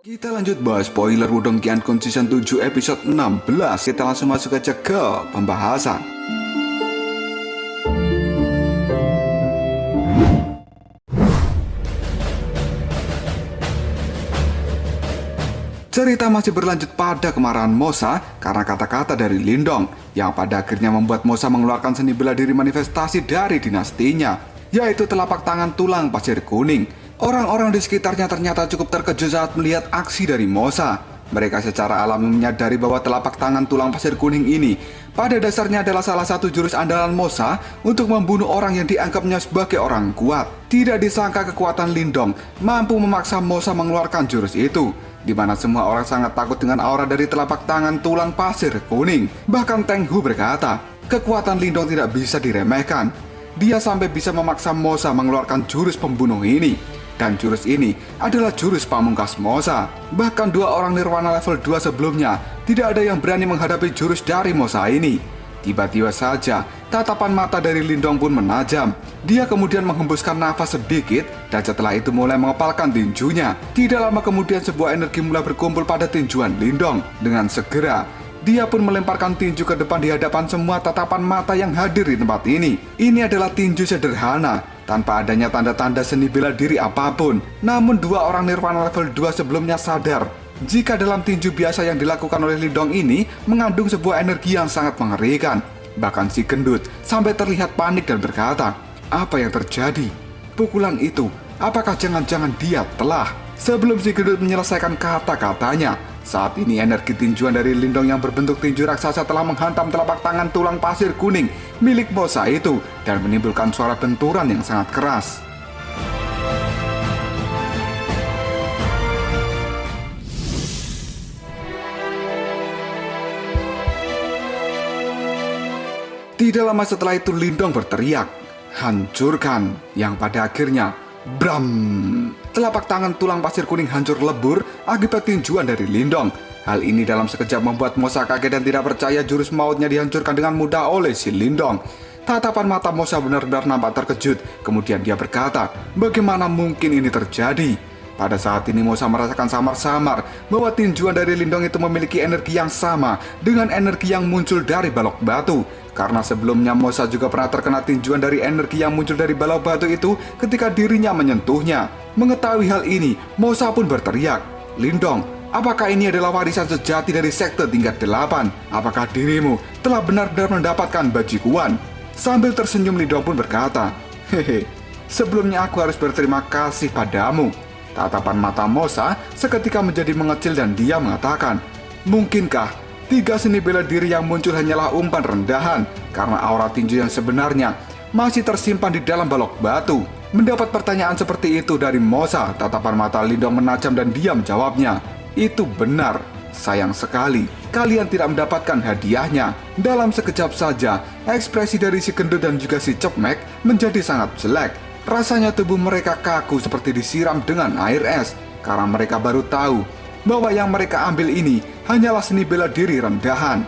Kita lanjut bahas spoiler Wudong Qiankun Season 7 episode 16. Kita langsung masuk aja ke pembahasan. Cerita masih berlanjut pada kemarahan Mosa karena kata-kata dari Lindong yang pada akhirnya membuat Mosa mengeluarkan seni bela diri manifestasi dari dinastinya, yaitu telapak tangan tulang pasir kuning. Orang-orang di sekitarnya ternyata cukup terkejut saat melihat aksi dari Mosa. Mereka secara alami menyadari bahwa telapak tangan tulang pasir kuning ini pada dasarnya adalah salah satu jurus andalan Mosa untuk membunuh orang yang dianggapnya sebagai orang kuat. Tidak disangka kekuatan Lindong mampu memaksa Mosa mengeluarkan jurus itu, di mana semua orang sangat takut dengan aura dari telapak tangan tulang pasir kuning. Bahkan Teng Hu berkata, kekuatan Lindong tidak bisa diremehkan. Dia sampai bisa memaksa Mosa mengeluarkan jurus pembunuh ini. Dan jurus ini adalah jurus pamungkas Mosa. Bahkan dua orang Nirwana level 2 sebelumnya tidak ada yang berani menghadapi jurus dari Mosa ini. Tiba-tiba saja tatapan mata dari Lindong pun menajam. Dia kemudian menghembuskan nafas sedikit dan setelah itu mulai mengepalkan tinjunya. Tidak lama kemudian sebuah energi mulai berkumpul pada tinjuan Lindong. Dengan segera dia pun melemparkan tinju ke depan di hadapan semua tatapan mata yang hadir di tempat ini. Ini adalah tinju sederhana, tanpa adanya tanda-tanda seni bela diri apapun. Namun dua orang Nirwana level 2 sebelumnya sadar jika dalam tinju biasa yang dilakukan oleh Lindong ini mengandung sebuah energi yang sangat mengerikan. Bahkan si gendut sampai terlihat panik dan berkata, apa yang terjadi? Pukulan itu, apakah jangan-jangan dia telah? Sebelum si gendut menyelesaikan kata-katanya, saat ini energi tinjuan dari Lindong yang berbentuk tinju raksasa telah menghantam telapak tangan tulang pasir kuning milik Mosa itu dan menimbulkan suara benturan yang sangat keras. Tidak lama setelah itu Lindong berteriak, hancurkan, yang pada akhirnya bram! Telapak tangan tulang pasir kuning hancur lebur akibat tinjuan dari Lindong. Hal ini dalam sekejap membuat Mosa kaget dan tidak percaya jurus mautnya dihancurkan dengan mudah oleh si Lindong. Tatapan mata Mosa benar-benar nampak terkejut. Kemudian dia berkata, bagaimana mungkin ini terjadi? Pada saat ini Mosa merasakan samar-samar bahwa tinjuan dari Lindong itu memiliki energi yang sama dengan energi yang muncul dari balok batu. Karena sebelumnya Mosa juga pernah terkena tinjuan dari energi yang muncul dari balok batu itu ketika dirinya menyentuhnya. Mengetahui hal ini, Mosa pun berteriak, Lindong, apakah ini adalah warisan sejati dari sekte tingkat 8? Apakah dirimu telah benar-benar mendapatkan bajikuan? Sambil tersenyum Lindong pun berkata, hehe, sebelumnya aku harus berterima kasih padamu. Tatapan mata Mosa seketika menjadi mengecil dan dia mengatakan, mungkinkah 3 seni bela diri yang muncul hanyalah umpan rendahan karena aura tinju yang sebenarnya masih tersimpan di dalam balok batu? Mendapat pertanyaan seperti itu dari Mosa, tatapan mata Lindong menajam dan dia menjawabnya, itu benar, sayang sekali kalian tidak mendapatkan hadiahnya. Dalam sekejap saja, ekspresi dari si gendut dan juga si Cepmek menjadi sangat jelek. Rasanya tubuh mereka kaku seperti disiram dengan air es karena mereka baru tahu bahwa yang mereka ambil ini hanyalah seni bela diri rendahan.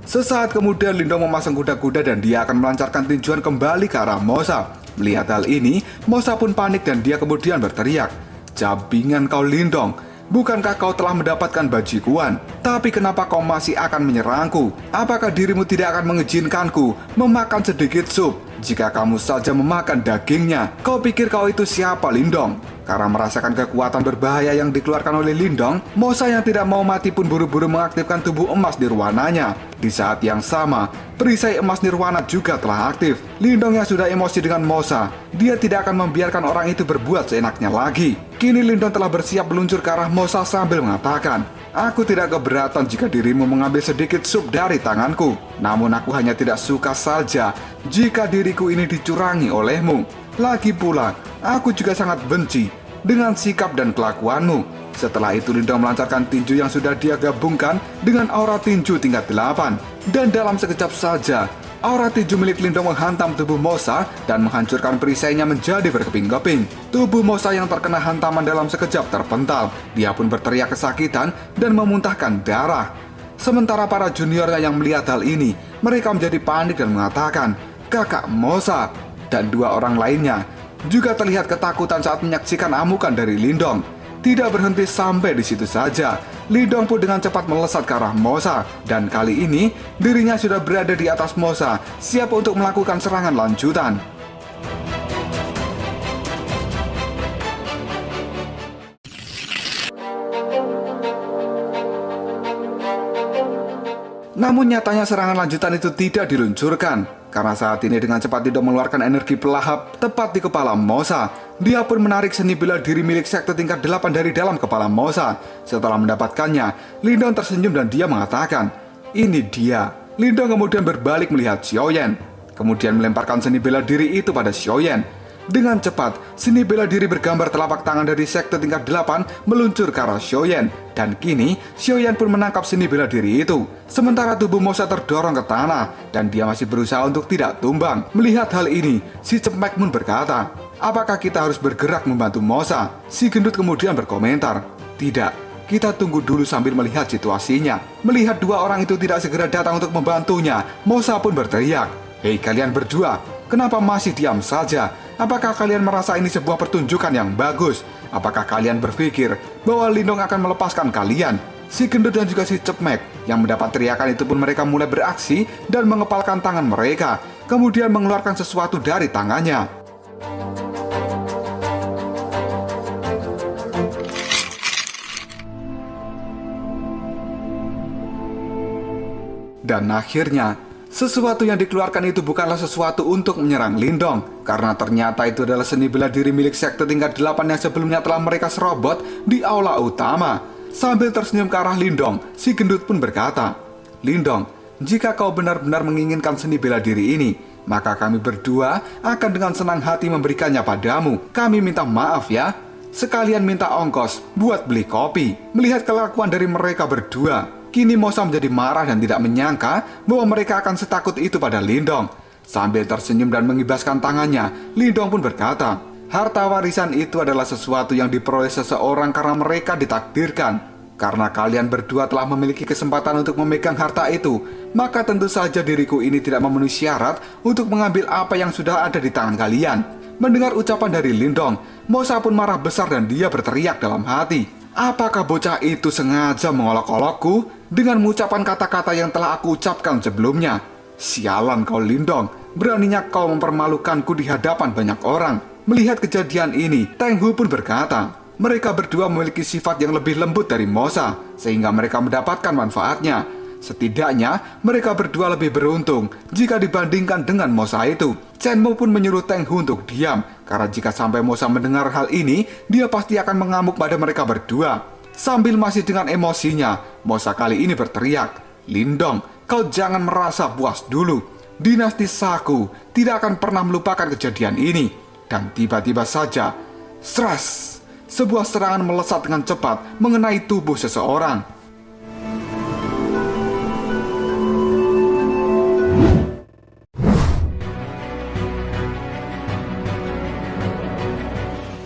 Sesaat kemudian Lindong memasang kuda-kuda dan dia akan melancarkan tinjuan kembali ke arah Mosa. Melihat hal ini, Mosa pun panik dan dia kemudian berteriak, jabingan kau Lindong, bukankah kau telah mendapatkan bajikuan? Tapi kenapa kau masih akan menyerangku? Apakah dirimu tidak akan mengizinkanku memakan sedikit sup? Jika kamu saja memakan dagingnya, kau pikir kau itu siapa Lindong? Karena merasakan kekuatan berbahaya yang dikeluarkan oleh Lindong, Mosa yang tidak mau mati pun buru-buru mengaktifkan tubuh emas nirwananya. Di saat yang sama, perisai emas nirwana juga telah aktif. Lindong yang sudah emosi dengan Mosa, dia tidak akan membiarkan orang itu berbuat seenaknya lagi. Kini Lindong telah bersiap meluncur ke arah Mosa sambil mengatakan, aku tidak keberatan jika dirimu mengambil sedikit sup dari tanganku. Namun aku hanya tidak suka saja jika diriku ini dicurangi olehmu. Lagi pula, aku juga sangat benci dengan sikap dan kelakuanmu. Setelah itu Lindong melancarkan tinju yang sudah dia gabungkan dengan aura tinju tingkat 8. Dan dalam sekejap saja, aura tinju milik Lindong menghantam tubuh Mosa dan menghancurkan perisainya menjadi berkeping-keping. Tubuh Mosa yang terkena hantaman dalam sekejap terpental. Dia pun berteriak kesakitan dan memuntahkan darah. Sementara para juniornya yang melihat hal ini Mereka menjadi panik dan mengatakan, "Kakak Mosa!" Dan dua orang lainnya juga terlihat ketakutan saat menyaksikan amukan dari Lindong. Tidak berhenti sampai di situ saja, Lindong pun dengan cepat melesat ke arah Mosa. Dan kali ini, dirinya sudah berada di atas Mosa, siap untuk melakukan serangan lanjutan. Namun nyatanya serangan lanjutan itu tidak diluncurkan, karena saat ini dengan cepat Lindong mengeluarkan energi pelahap tepat di kepala Mosa. Dia pun menarik seni bela diri milik sekte tingkat 8 dari dalam kepala Mosa. Setelah mendapatkannya, Lindong tersenyum dan dia mengatakan, "Ini dia." Lindong kemudian berbalik melihat Xiaoyan, kemudian melemparkan seni bela diri itu pada Xiaoyan. Dengan cepat, seni bela diri bergambar telapak tangan dari sekte tingkat 8 meluncur ke arah Xiaoyan. Dan kini, Xiaoyan pun menangkap seni bela diri itu. Sementara tubuh Mosa terdorong ke tanah, dan dia masih berusaha untuk tidak tumbang. Melihat hal ini, si Cepmek Moon berkata, "Apakah kita harus bergerak membantu Mosa?" Si gendut kemudian berkomentar, "Tidak, kita tunggu dulu sambil melihat situasinya." Melihat dua orang itu tidak segera datang untuk membantunya, Mosa pun berteriak, "Hei kalian berdua, kenapa masih diam saja? Apakah kalian merasa ini sebuah pertunjukan yang bagus? Apakah kalian berpikir bahwa Lindong akan melepaskan kalian?" Si gendut dan juga si Cepmek yang mendapat teriakan itu pun mereka mulai beraksi dan mengepalkan tangan mereka, kemudian mengeluarkan sesuatu dari tangannya. Dan akhirnya, sesuatu yang dikeluarkan itu bukanlah sesuatu untuk menyerang Lindong, karena ternyata itu adalah seni bela diri milik sekte tingkat 8 yang sebelumnya telah mereka serobot di aula utama. Sambil tersenyum ke arah Lindong, si gendut pun berkata, "Lindong, jika kau benar-benar menginginkan seni bela diri ini, maka kami berdua akan dengan senang hati memberikannya padamu. Kami minta maaf ya. Sekalian minta ongkos buat beli kopi." Melihat kelakuan dari mereka berdua, kini Mosa menjadi marah dan tidak menyangka bahwa mereka akan setakut itu pada Lindong. Sambil tersenyum dan mengibaskan tangannya, Lindong pun berkata, "Harta warisan itu adalah sesuatu yang diperoleh seseorang karena mereka ditakdirkan. Karena kalian berdua telah memiliki kesempatan untuk memegang harta itu, maka tentu saja diriku ini tidak memenuhi syarat untuk mengambil apa yang sudah ada di tangan kalian." Mendengar ucapan dari Lindong, Mosa pun marah besar dan dia berteriak dalam hati, "Apakah bocah itu sengaja mengolok-olokku dengan mengucapkan kata-kata yang telah aku ucapkan sebelumnya? Sialan kau Lindong, beraninya kau mempermalukanku di hadapan banyak orang." Melihat kejadian ini, Teng Hu pun berkata, mereka berdua memiliki sifat yang lebih lembut dari Mosa, sehingga mereka mendapatkan manfaatnya. Setidaknya, mereka berdua lebih beruntung jika dibandingkan dengan Mosa itu. Chen Mo pun menyuruh Teng Hu untuk diam, karena jika sampai Mosa mendengar hal ini, dia pasti akan mengamuk pada mereka berdua. Sambil masih dengan emosinya, Mosa kali ini berteriak, "Lindong, kau jangan merasa puas dulu. Dinasti Saku tidak akan pernah melupakan kejadian ini." Dan tiba-tiba saja, sras, sebuah serangan melesat dengan cepat mengenai tubuh seseorang.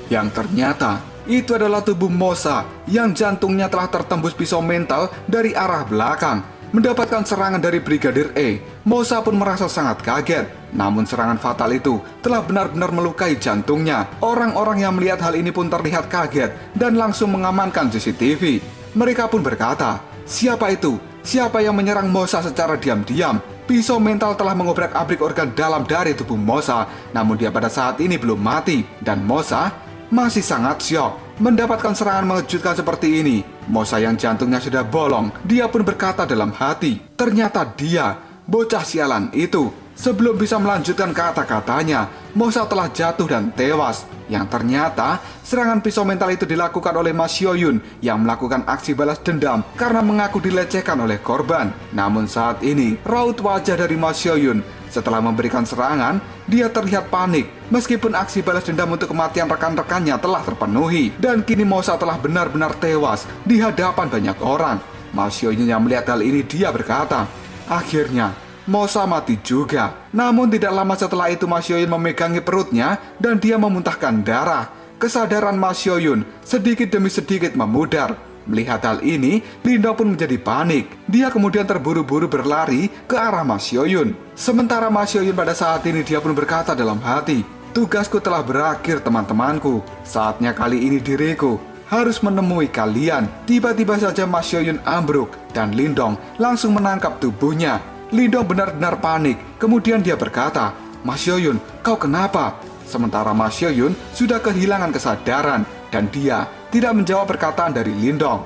Yang ternyata itu adalah tubuh Mosa yang jantungnya telah tertembus pisau mental dari arah belakang. Mendapatkan serangan dari Brigadir E, Mosa pun merasa sangat kaget. Namun serangan fatal itu telah benar-benar melukai jantungnya. Orang-orang yang melihat hal ini pun terlihat kaget dan langsung mengamankan CCTV. Mereka pun berkata, "Siapa itu? Siapa yang menyerang Mosa secara diam-diam?" Pisau mental telah mengobrak-abrik organ dalam dari tubuh Mosa, namun dia pada saat ini belum mati. Dan Mosa masih sangat syok mendapatkan serangan mengejutkan seperti ini. Mosa yang jantungnya sudah bolong, dia pun berkata dalam hati, ternyata dia, bocah sialan itu. Sebelum bisa melanjutkan kata-katanya, Mosa telah jatuh dan tewas. Yang ternyata, serangan pisau mental itu dilakukan oleh Ma Xiaoyun yang melakukan aksi balas dendam karena mengaku dilecehkan oleh korban. Namun saat ini, raut wajah dari Ma Xiaoyun setelah memberikan serangan, dia terlihat panik meskipun aksi balas dendam untuk kematian rekan-rekannya telah terpenuhi. Dan kini Mosa telah benar-benar tewas di hadapan banyak orang. Ma Xiaoyun yang melihat hal ini, dia berkata, akhirnya Mosa mati juga. Namun tidak lama setelah itu Ma Xiaoyun memegangi perutnya dan dia memuntahkan darah. Kesadaran Ma Xiaoyun sedikit demi sedikit memudar. Melihat hal ini, Lindong pun menjadi panik. Dia kemudian terburu-buru berlari ke arah Ma Xiaoyun. Sementara Ma Xiaoyun pada saat ini dia pun berkata dalam hati, "Tugasku telah berakhir teman-temanku. Saatnya kali ini diriku harus menemui kalian." Tiba-tiba saja Ma Xiaoyun ambruk dan Lindong langsung menangkap tubuhnya. Lindong benar-benar panik. Kemudian dia berkata, "Ma Xiaoyun, kau kenapa?" Sementara Ma Xiaoyun sudah kehilangan kesadaran dan dia tidak menjawab perkataan dari Lindong.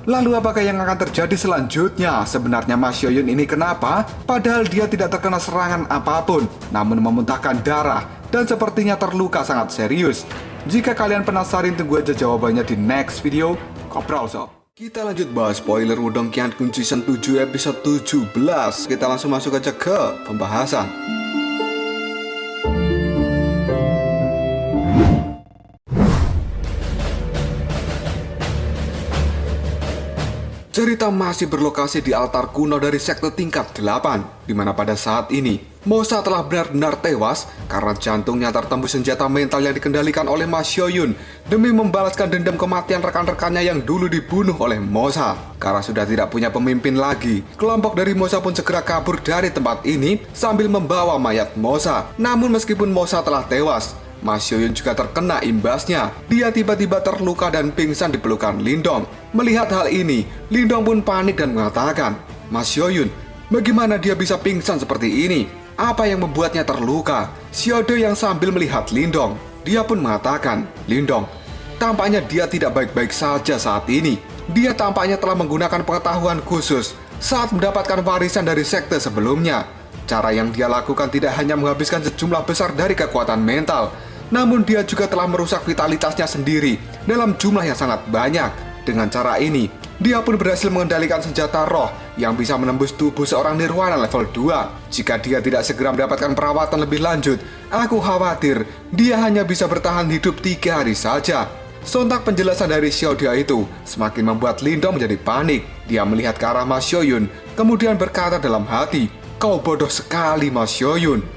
Lalu apakah yang akan terjadi selanjutnya? Sebenarnya Ma Xiaoyun ini kenapa? Padahal dia tidak terkena serangan apapun, namun memuntahkan darah dan sepertinya terluka sangat serius. Jika kalian penasaran, tunggu aja jawabannya di next video. Kopral Sob. Kita lanjut bahas spoiler Wudong Qiankun Season 7 episode 17. Kita langsung masuk aja ke pembahasan. Cerita masih berlokasi di altar kuno dari sekte tingkat 8, di mana pada saat ini Mosa telah benar-benar tewas karena jantungnya tertembus senjata mental yang dikendalikan oleh Ma Xiaoyun demi membalaskan dendam kematian rekan-rekannya yang dulu dibunuh oleh Mosa. Karena sudah tidak punya pemimpin lagi, kelompok dari Mosa pun segera kabur dari tempat ini sambil membawa mayat Mosa. Namun meskipun Mosa telah tewas, Ma Xiaoyun juga terkena imbasnya. Dia tiba-tiba terluka dan pingsan di pelukan Lindong. Melihat hal ini, Lindong pun panik dan mengatakan, "Ma Xiaoyun, bagaimana dia bisa pingsan seperti ini? Apa yang membuatnya terluka?" Xiaodo yang sambil melihat Lindong, dia pun mengatakan, "Lindong, tampaknya dia tidak baik-baik saja saat ini. Dia tampaknya telah menggunakan pengetahuan khusus saat mendapatkan warisan dari sekte sebelumnya. Cara yang dia lakukan tidak hanya menghabiskan sejumlah besar dari kekuatan mental, namun dia juga telah merusak vitalitasnya sendiri dalam jumlah yang sangat banyak. Dengan cara ini, dia pun berhasil mengendalikan senjata roh yang bisa menembus tubuh seorang nirwana level 2. Jika dia tidak segera mendapatkan perawatan lebih lanjut, aku khawatir dia hanya bisa bertahan hidup 3 hari saja." Sontak penjelasan dari Xiaodia itu semakin membuat Lindong menjadi panik. Dia melihat ke arah Ma Xiaoyun, kemudian berkata dalam hati, "Kau bodoh sekali, Ma Xiaoyun."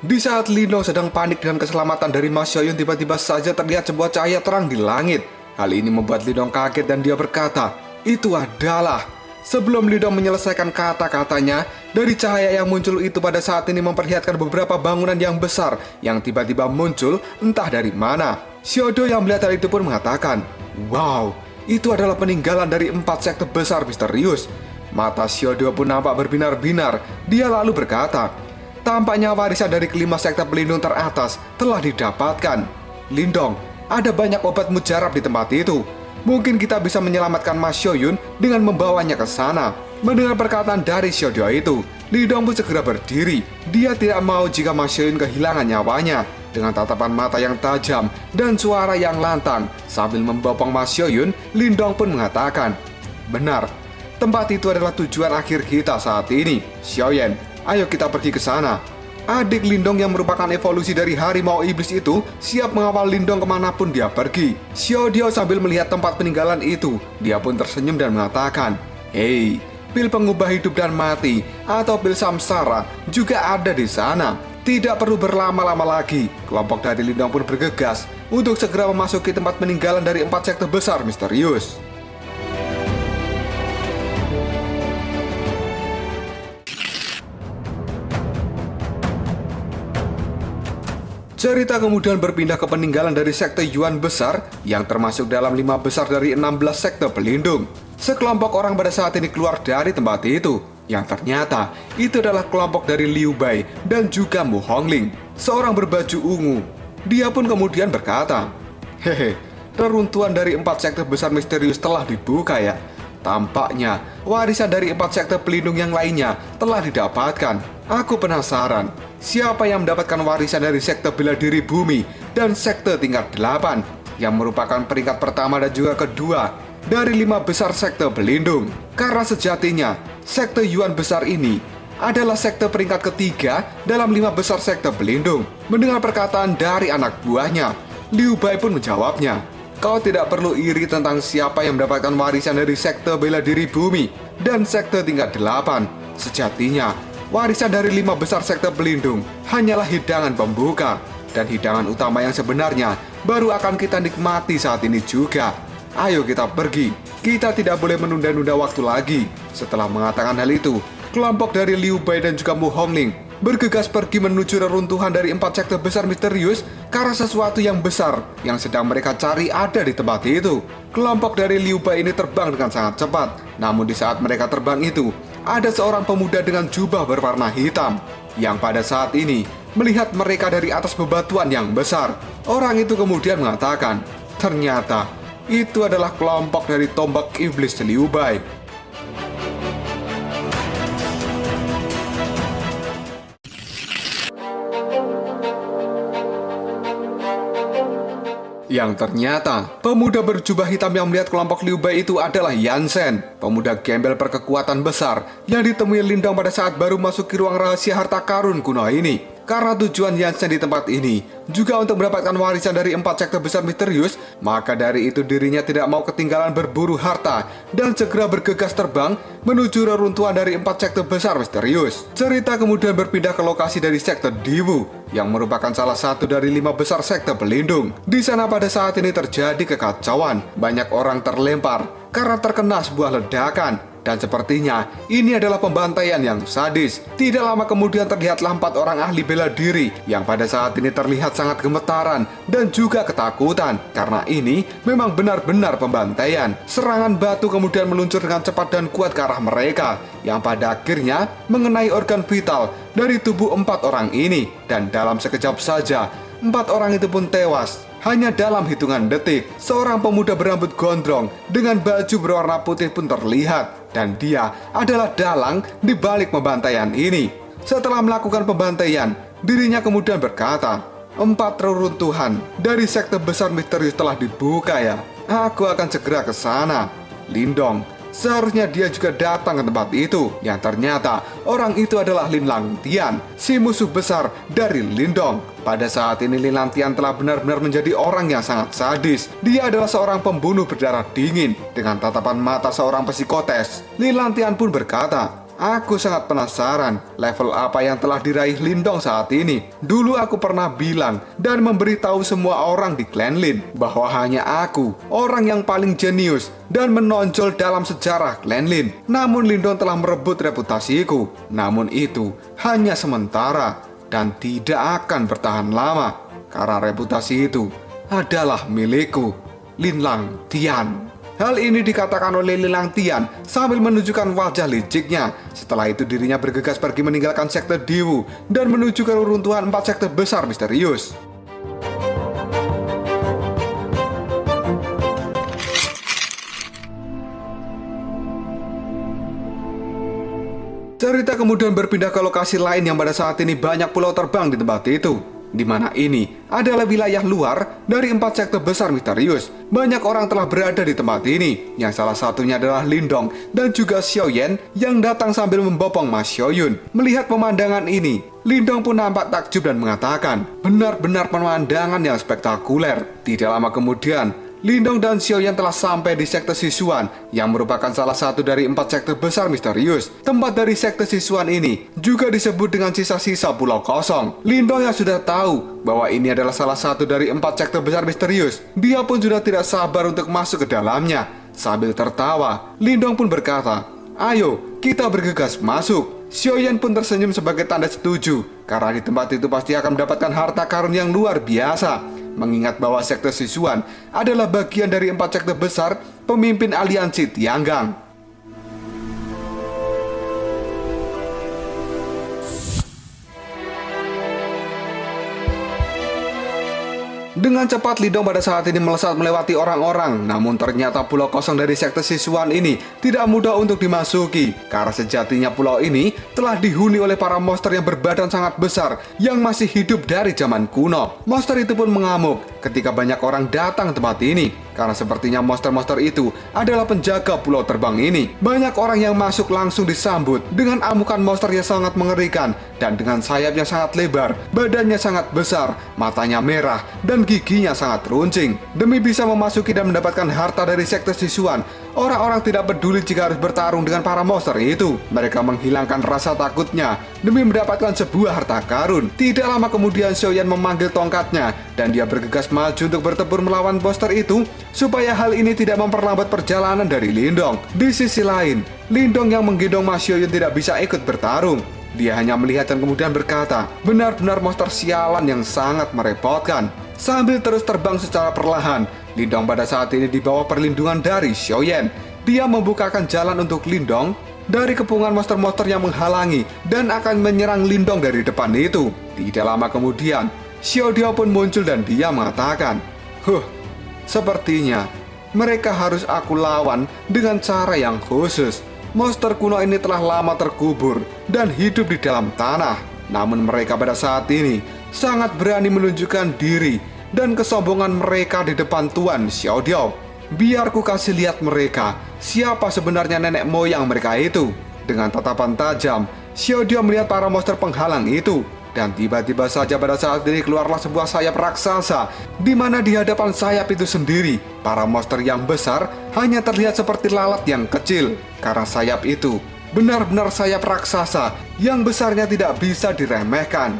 Di saat Lindong sedang panik dengan keselamatan dari Ma Xiaoyun, tiba-tiba saja terlihat sebuah cahaya terang di langit. Hal ini membuat Lindong kaget dan dia berkata, "Itu adalah..." Sebelum Lindong menyelesaikan kata-katanya, dari cahaya yang muncul itu pada saat ini memperlihatkan beberapa bangunan yang besar yang tiba-tiba muncul entah dari mana. Xiaodo yang melihat hal itu pun mengatakan, "Wow, itu adalah peninggalan dari 4 sekte besar misterius." Mata Xiaodo pun nampak berbinar-binar. Dia lalu berkata, "Tampaknya warisan dari kelima sekte pelindung teratas telah didapatkan. Lindong, ada banyak obat mujarab di tempat itu. Mungkin kita bisa menyelamatkan Ma Xiaoyun dengan membawanya ke sana." Mendengar perkataan dari Xiaodio itu, Lindong pun segera berdiri. Dia tidak mau jika Ma Xiaoyun kehilangan nyawanya. Dengan tatapan mata yang tajam dan suara yang lantang sambil membopong Ma Xiaoyun, Lindong pun mengatakan, "Benar, tempat itu adalah tujuan akhir kita saat ini. Xiaoyan, ayo kita pergi ke sana." Adik Lindong yang merupakan evolusi dari harimau iblis itu siap mengawal Lindong kemanapun dia pergi. Xiaodio sambil melihat tempat peninggalan itu, dia pun tersenyum dan mengatakan, "Hei, pil pengubah hidup dan mati atau pil samsara juga ada di sana. Tidak perlu berlama-lama lagi." Kelompok dari Lindong pun bergegas untuk segera memasuki tempat peninggalan dari 4 sekte besar misterius. Cerita kemudian berpindah ke peninggalan dari sekte Yuan besar yang termasuk dalam 5 besar dari 16 sekte pelindung. Sekelompok orang pada saat ini keluar dari tempat itu, yang ternyata itu adalah kelompok dari Liu Bai dan juga Mu Hongling, seorang berbaju ungu. Dia pun kemudian berkata, "Hehe, reruntuhan dari 4 sekte besar misterius telah dibuka ya. Tampaknya warisan dari 4 sekte pelindung yang lainnya telah didapatkan. Aku penasaran, siapa yang mendapatkan warisan dari sekte bela diri bumi dan sekte tingkat 8 yang merupakan peringkat pertama dan juga kedua dari 5 besar sekte pelindung. Karena sejatinya sekte Yuan besar ini adalah sekte peringkat ketiga dalam 5 besar sekte pelindung. Mendengar perkataan dari anak buahnya, Liu Bai pun menjawabnya, "Kau tidak perlu iri tentang siapa yang mendapatkan warisan dari sekte bela diri bumi dan sekte tingkat 8. Sejatinya, warisan dari 5 besar sekte pelindung hanyalah hidangan pembuka. Dan hidangan utama yang sebenarnya baru akan kita nikmati saat ini juga. Ayo kita pergi. Kita tidak boleh menunda-nunda waktu lagi." Setelah mengatakan hal itu, kelompok dari Liu Bai dan juga Mu Hongling bergegas pergi menuju reruntuhan dari 4 sekte besar misterius karena sesuatu yang besar yang sedang mereka cari ada di tempat itu. Kelompok dari Liu Bai ini terbang dengan sangat cepat. Namun di saat mereka terbang itu, ada seorang pemuda dengan jubah berwarna hitam yang pada saat ini melihat mereka dari atas bebatuan yang besar. Orang itu kemudian mengatakan, ternyata itu adalah kelompok dari tombak iblis Liu Bai. Yang ternyata, pemuda berjubah hitam yang melihat kelompok Liu Bai itu adalah Yan Shen, pemuda gembel berkekuatan besar yang ditemui Lindong pada saat baru masuk ke ruang rahasia harta karun kuno ini. Karena tujuan Yan Shen di tempat ini juga untuk mendapatkan warisan dari 4 sekte besar misterius, maka dari itu dirinya tidak mau ketinggalan berburu harta dan segera bergegas terbang menuju reruntuhan dari 4 sekte besar misterius. Cerita kemudian berpindah ke lokasi dari sekte Diwu yang merupakan salah satu dari 5 besar sekte pelindung. Di sana pada saat ini terjadi kekacauan, banyak orang terlempar karena terkena sebuah ledakan. Dan sepertinya ini adalah pembantaian yang sadis. Tidak lama kemudian terlihatlah 4 orang ahli bela diri yang pada saat ini terlihat sangat gemetaran dan juga ketakutan. Karena ini memang benar-benar pembantaian. Serangan batu kemudian meluncur dengan cepat dan kuat ke arah mereka, yang pada akhirnya mengenai organ vital dari tubuh 4 orang ini. Dan dalam sekejap saja, 4 orang itu pun tewas. Hanya dalam hitungan detik, seorang pemuda berambut gondrong dengan baju berwarna putih pun terlihat. Dan dia adalah dalang di balik pembantaian ini. Setelah melakukan pembantaian, dirinya kemudian berkata, 4 reruntuhan dari sekte besar misterius telah dibuka ya. Aku akan segera ke sana. Lindong, seharusnya dia juga datang ke tempat itu. Yang ternyata orang itu adalah Lin Langtian, si musuh besar dari Lindong. Pada saat ini Lin Langtian telah benar-benar menjadi orang yang sangat sadis. Dia adalah seorang pembunuh berdarah dingin dengan tatapan mata seorang psikotes. Lin Langtian pun berkata, "Aku sangat penasaran level apa yang telah diraih Lindong saat ini. Dulu aku pernah bilang dan memberitahu semua orang di klan Lin bahwa hanya aku orang yang paling jenius dan menonjol dalam sejarah klan Lin. Namun Lindong telah merebut reputasiku. Namun itu hanya sementara dan tidak akan bertahan lama karena reputasi itu adalah milikku, Lin Langtian." Hal ini dikatakan oleh Lin Langtian sambil menunjukkan wajah liciknya. Setelah itu dirinya bergegas pergi meninggalkan sekte Diwu dan menuju ke reruntuhan 4 sekte besar misterius. Cerita kemudian berpindah ke lokasi lain yang pada saat ini banyak pulau terbang di tempat itu. Di mana ini adalah wilayah luar dari 4 sekte besar misterius. Banyak orang telah berada di tempat ini, yang salah satunya adalah Lindong dan juga Xiaoyan yang datang sambil membopong Mas Xiaoyun. Melihat pemandangan ini, Lindong pun nampak takjub dan mengatakan, benar-benar pemandangan yang spektakuler. Tidak lama kemudian, Lindong dan Xiaoyan telah sampai di sekte Sisuan yang merupakan salah satu dari 4 sekte besar misterius. Tempat dari sekte Sisuan ini juga disebut dengan sisa-sisa pulau kosong. Lindong yang sudah tahu bahwa ini adalah salah satu dari 4 sekte besar misterius, dia pun sudah tidak sabar untuk masuk ke dalamnya. Sambil tertawa, Lindong pun berkata, "Ayo, kita bergegas masuk." Xiaoyan pun tersenyum sebagai tanda setuju, karena di tempat itu pasti akan mendapatkan harta karun yang luar biasa. Mengingat bahwa sekte Sisuan adalah bagian dari 4 sekte besar pemimpin aliansi Tianggang. Dengan cepat Lindong pada saat ini melesat melewati orang-orang. Namun ternyata pulau kosong dari sekte Sisuan ini tidak mudah untuk dimasuki, karena sejatinya pulau ini telah dihuni oleh para monster yang berbadan sangat besar yang masih hidup dari zaman kuno. Monster itu pun mengamuk ketika banyak orang datang ke tempat ini. karena sepertinya monster-monster itu adalah penjaga pulau terbang ini. Banyak orang yang masuk langsung disambut dengan amukan monster yang sangat mengerikan dan dengan sayapnya sangat lebar, badannya sangat besar, matanya merah, dan giginya sangat runcing. Demi bisa memasuki dan mendapatkan harta dari sekte Sichuan, orang-orang tidak peduli jika harus bertarung dengan para monster itu. Mereka menghilangkan rasa takutnya demi mendapatkan sebuah harta karun. Tidak lama kemudian Xiaoyan memanggil tongkatnya dan dia bergegas maju untuk bertempur melawan monster itu supaya hal ini tidak memperlambat perjalanan dari Lindong. Di sisi lain, Lindong yang menggendong Mas Xiaoyan tidak bisa ikut bertarung. Dia hanya melihat dan kemudian berkata, benar-benar monster sialan yang sangat merepotkan. Sambil terus terbang secara perlahan, Lindong pada saat ini di bawah perlindungan dari Xiaoyan. Dia membukakan jalan untuk Lindong dari kepungan monster-monster yang menghalangi dan akan menyerang Lindong dari depan itu. Tidak lama kemudian, Xiao Diao pun muncul dan dia mengatakan, sepertinya mereka harus aku lawan dengan cara yang khusus. Monster kuno ini telah lama terkubur dan hidup di dalam tanah. Namun mereka pada saat ini sangat berani menunjukkan diri dan kesombongan mereka di depan Tuan Xiao Diao. Biar ku kasih lihat mereka siapa sebenarnya nenek moyang mereka itu. Dengan tatapan tajam, Xiao Diao melihat para monster penghalang itu. Dan tiba-tiba saja pada saat ini keluarlah sebuah sayap raksasa, di mana di hadapan sayap itu sendiri, para monster yang besar hanya terlihat seperti lalat yang kecil. Karena sayap itu benar-benar sayap raksasa yang besarnya tidak bisa diremehkan.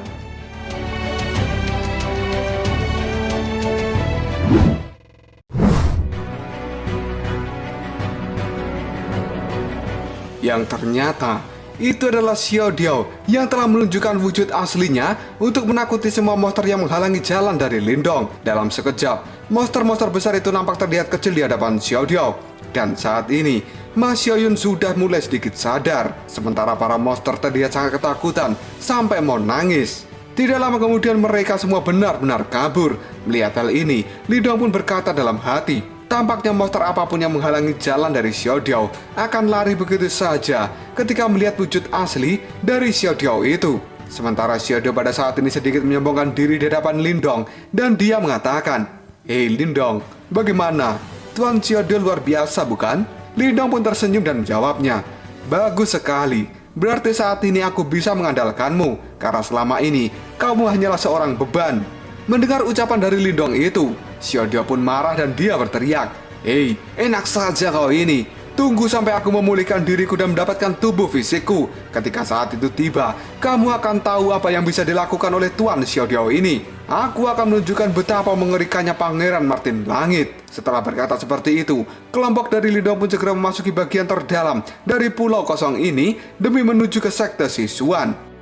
Yang ternyata itu adalah Xiao Diao yang telah menunjukkan wujud aslinya untuk menakuti semua monster yang menghalangi jalan dari Lindong. Dalam sekejap, monster-monster besar itu nampak terlihat kecil di hadapan Xiao Diao. Dan saat ini, Mas Xiaoyun sudah mulai sedikit sadar, sementara para monster terlihat sangat ketakutan sampai mau nangis. Tidak lama kemudian mereka semua benar-benar kabur. Melihat hal ini, Lindong pun berkata dalam hati, tampaknya monster apapun yang menghalangi jalan dari Xiao Diao akan lari begitu saja ketika melihat wujud asli dari Xiao Diao itu. Sementara Xiao Diao pada saat ini sedikit menyombongkan diri di hadapan Lindong dan dia mengatakan, "Hei Lindong, bagaimana? Tuan Xiao Diao luar biasa bukan?" Lindong pun tersenyum dan menjawabnya, "Bagus sekali. Berarti saat ini aku bisa mengandalkanmu karena selama ini kamu hanyalah seorang beban." Mendengar ucapan dari Lindong itu, Xiao Diao pun marah dan dia berteriak, "Hei, enak saja kau ini. Tunggu sampai aku memulihkan diriku dan mendapatkan tubuh fisikku. Ketika saat itu tiba, kamu akan tahu apa yang bisa dilakukan oleh Tuan Xiao Diao ini. Aku akan menunjukkan betapa mengerikannya Pangeran Martin Langit." Setelah berkata seperti itu, kelompok dari Lindong pun segera memasuki bagian terdalam dari pulau kosong ini demi menuju ke sekte Sichuan.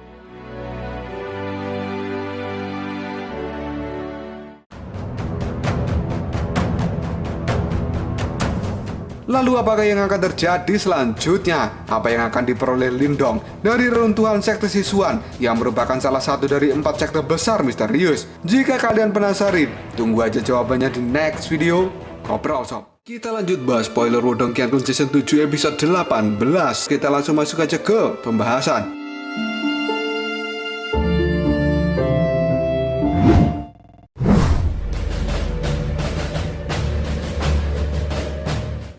Lalu apakah yang akan terjadi selanjutnya? Apa yang akan diperoleh Lindong dari reruntuhan sekte Sichuan yang merupakan salah satu dari 4 sekte besar misterius? Jika kalian penasaran, tunggu aja jawabannya di next video. Ngobrol sob. Kita lanjut bahas spoiler Wudong Qiankun Season 7 episode 18. Kita langsung masuk aja ke pembahasan.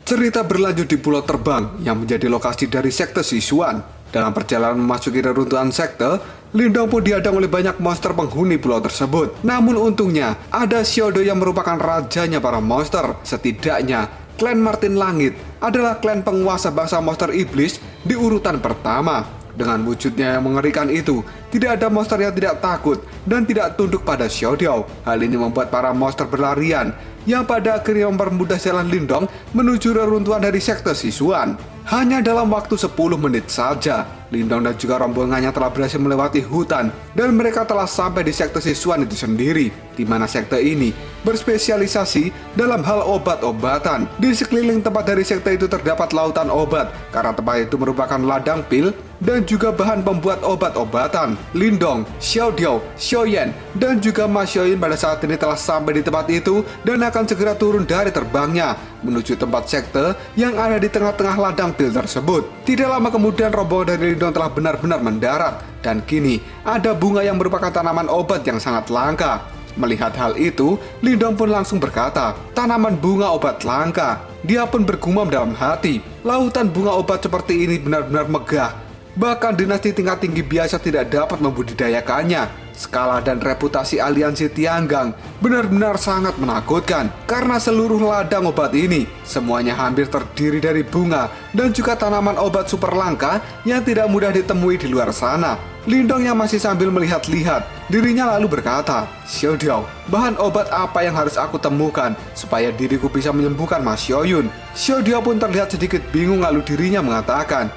Cerita berlanjut di pulau terbang yang menjadi lokasi dari sekte Sichuan. Dalam perjalanan memasuki reruntuhan sekte, Lindong pun dihadang oleh banyak monster penghuni pulau tersebut. Namun untungnya, ada Xiao Diao yang merupakan rajanya para monster. Setidaknya, klan Martin Langit adalah klan penguasa bangsa monster iblis di urutan pertama. Dengan wujudnya yang mengerikan itu, tidak ada monster yang tidak takut dan tidak tunduk pada Xiao Diao. Hal ini membuat para monster berlarian, yang pada akhirnya mempermudah jalan Lindong menuju reruntuhan dari sekte Sichuan. Hanya dalam waktu 10 menit saja, Lindong dan juga rombongannya telah berhasil melewati hutan dan mereka telah sampai di sekte Sichuan itu sendiri, di mana sekte ini berspesialisasi dalam hal obat-obatan. Di sekeliling tempat dari sekte itu terdapat lautan obat, karena tempat itu merupakan ladang pil dan juga bahan pembuat obat-obatan. Lindong, Xiao Diao, Xiaoyan, dan juga Ma Xiaoyan pada saat ini telah sampai di tempat itu dan akan segera turun dari terbangnya menuju tempat sekte yang ada di tengah-tengah ladang pil tersebut. Tidak lama kemudian rombongan dari Lindong telah benar-benar mendarat dan kini ada bunga yang merupakan tanaman obat yang sangat langka. Melihat hal itu, Lindong pun langsung berkata, tanaman bunga obat langka. Dia pun bergumam dalam hati, lautan bunga obat seperti ini benar-benar megah. Bahkan dinasti tingkat tinggi biasa tidak dapat membudidayakannya. Skala dan reputasi aliansi Tianggang benar-benar sangat menakutkan. Karena seluruh ladang obat ini semuanya hampir terdiri dari bunga dan juga tanaman obat super langka yang tidak mudah ditemui di luar sana. Lindong yang masih sambil melihat-lihat, dirinya lalu berkata, Xiaodiao, bahan obat apa yang harus aku temukan supaya diriku bisa menyembuhkan Mas Xiaoyun? Xiaodiao pun terlihat sedikit bingung lalu dirinya mengatakan,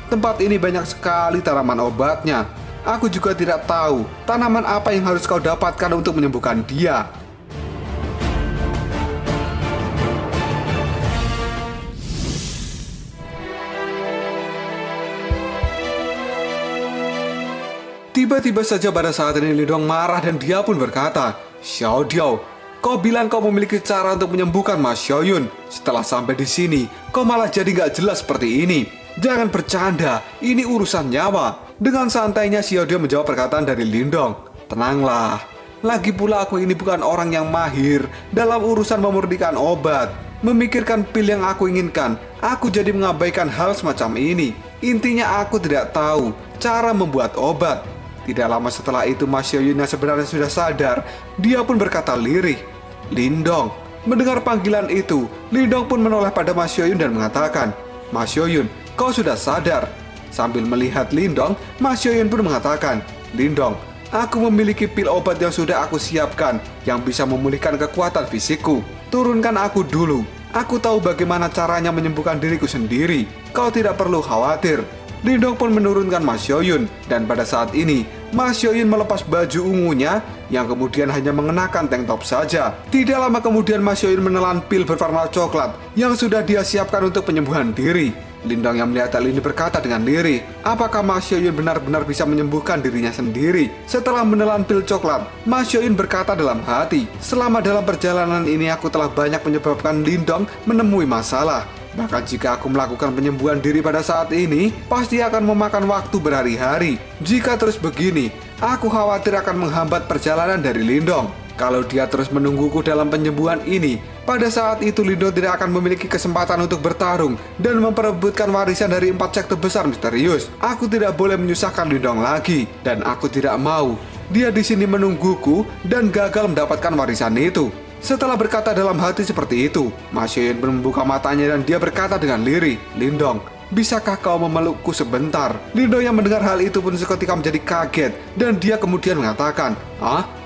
tempat ini banyak sekali tanaman obatnya. Aku juga tidak tahu tanaman apa yang harus kau dapatkan untuk menyembuhkan dia. Tiba-tiba saja pada saat ini Lindong marah dan dia pun berkata, Xiaodiao, kau bilang kau memiliki cara untuk menyembuhkan Mas Xiaoyun. Setelah sampai di sini, kau malah jadi gak jelas seperti ini. Jangan bercanda, ini urusan nyawa. Dengan santainya Xiaodiao menjawab perkataan dari Lindong. Tenanglah, lagi pula aku ini bukan orang yang mahir dalam urusan memurnikan obat. Memikirkan pil yang aku inginkan, aku jadi mengabaikan hal semacam ini. Intinya aku tidak tahu cara membuat obat. Tidak lama setelah itu Mas Xiaoyun yang sebenarnya sudah sadar. Dia pun berkata lirih, Lindong. Mendengar panggilan itu, Lindong pun menoleh pada Mas Xiaoyun dan mengatakan, Mas Xiaoyun, kau sudah sadar? Sambil melihat Lindong, Mas Xiaoyun pun mengatakan, Lindong, aku memiliki pil obat yang sudah aku siapkan yang bisa memulihkan kekuatan fisikku. Turunkan aku dulu. Aku tahu bagaimana caranya menyembuhkan diriku sendiri. Kau tidak perlu khawatir. Lindong pun menurunkan Mas Xiaoyun dan pada saat ini Mas Xiaoyun melepas baju ungunya yang kemudian hanya mengenakan tank top saja. Tidak lama kemudian Mas Xiaoyun menelan pil berwarna coklat yang sudah dia siapkan untuk penyembuhan diri. Lindong yang melihat hal ini berkata dengan lirih, apakah Mas Xiaoyun benar-benar bisa menyembuhkan dirinya sendiri? Setelah menelan pil coklat, Mas Xiaoyun berkata dalam hati, selama dalam perjalanan ini aku telah banyak menyebabkan Lindong menemui masalah. Bahkan jika aku melakukan penyembuhan diri pada saat ini, pasti akan memakan waktu berhari-hari. Jika terus begini, aku khawatir akan menghambat perjalanan dari Lindong. Kalau dia terus menungguku dalam penyembuhan ini, pada saat itu Lindong tidak akan memiliki kesempatan untuk bertarung dan memperebutkan warisan dari 4 sekte besar misterius. Aku tidak boleh menyusahkan Lindong lagi, dan aku tidak mau dia di sini menungguku dan gagal mendapatkan warisan itu. Setelah berkata dalam hati seperti itu, Mas Xiaoyun pun membuka matanya dan dia berkata dengan lirih, Lindong, bisakah kau memelukku sebentar? Lindong yang mendengar hal itu pun seketika menjadi kaget dan dia kemudian mengatakan,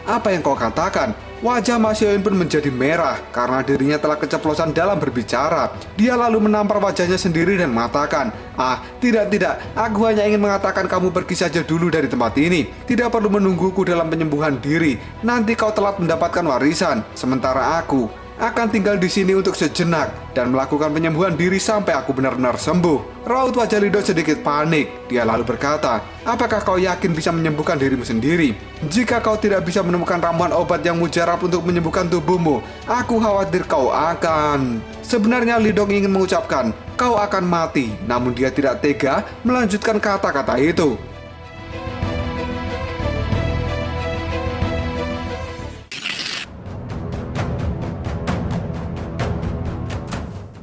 apa yang kau katakan? Wajah Mas Xiaoyun pun menjadi merah karena dirinya telah keceplosan dalam berbicara. Dia lalu menampar wajahnya sendiri dan mengatakan, tidak, aku hanya ingin mengatakan kamu pergi saja dulu dari tempat ini. Tidak perlu menungguku dalam penyembuhan diri. Nanti kau telat mendapatkan warisan. Sementara aku akan tinggal di sini untuk sejenak dan melakukan penyembuhan diri sampai aku benar-benar sembuh. Raut wajah Lindong sedikit panik. Dia lalu berkata, apakah kau yakin bisa menyembuhkan dirimu sendiri? Jika kau tidak bisa menemukan ramuan obat yang mujarab untuk menyembuhkan tubuhmu, aku khawatir kau akan... Sebenarnya Lindong ingin mengucapkan, kau akan mati, namun dia tidak tega melanjutkan kata-kata itu.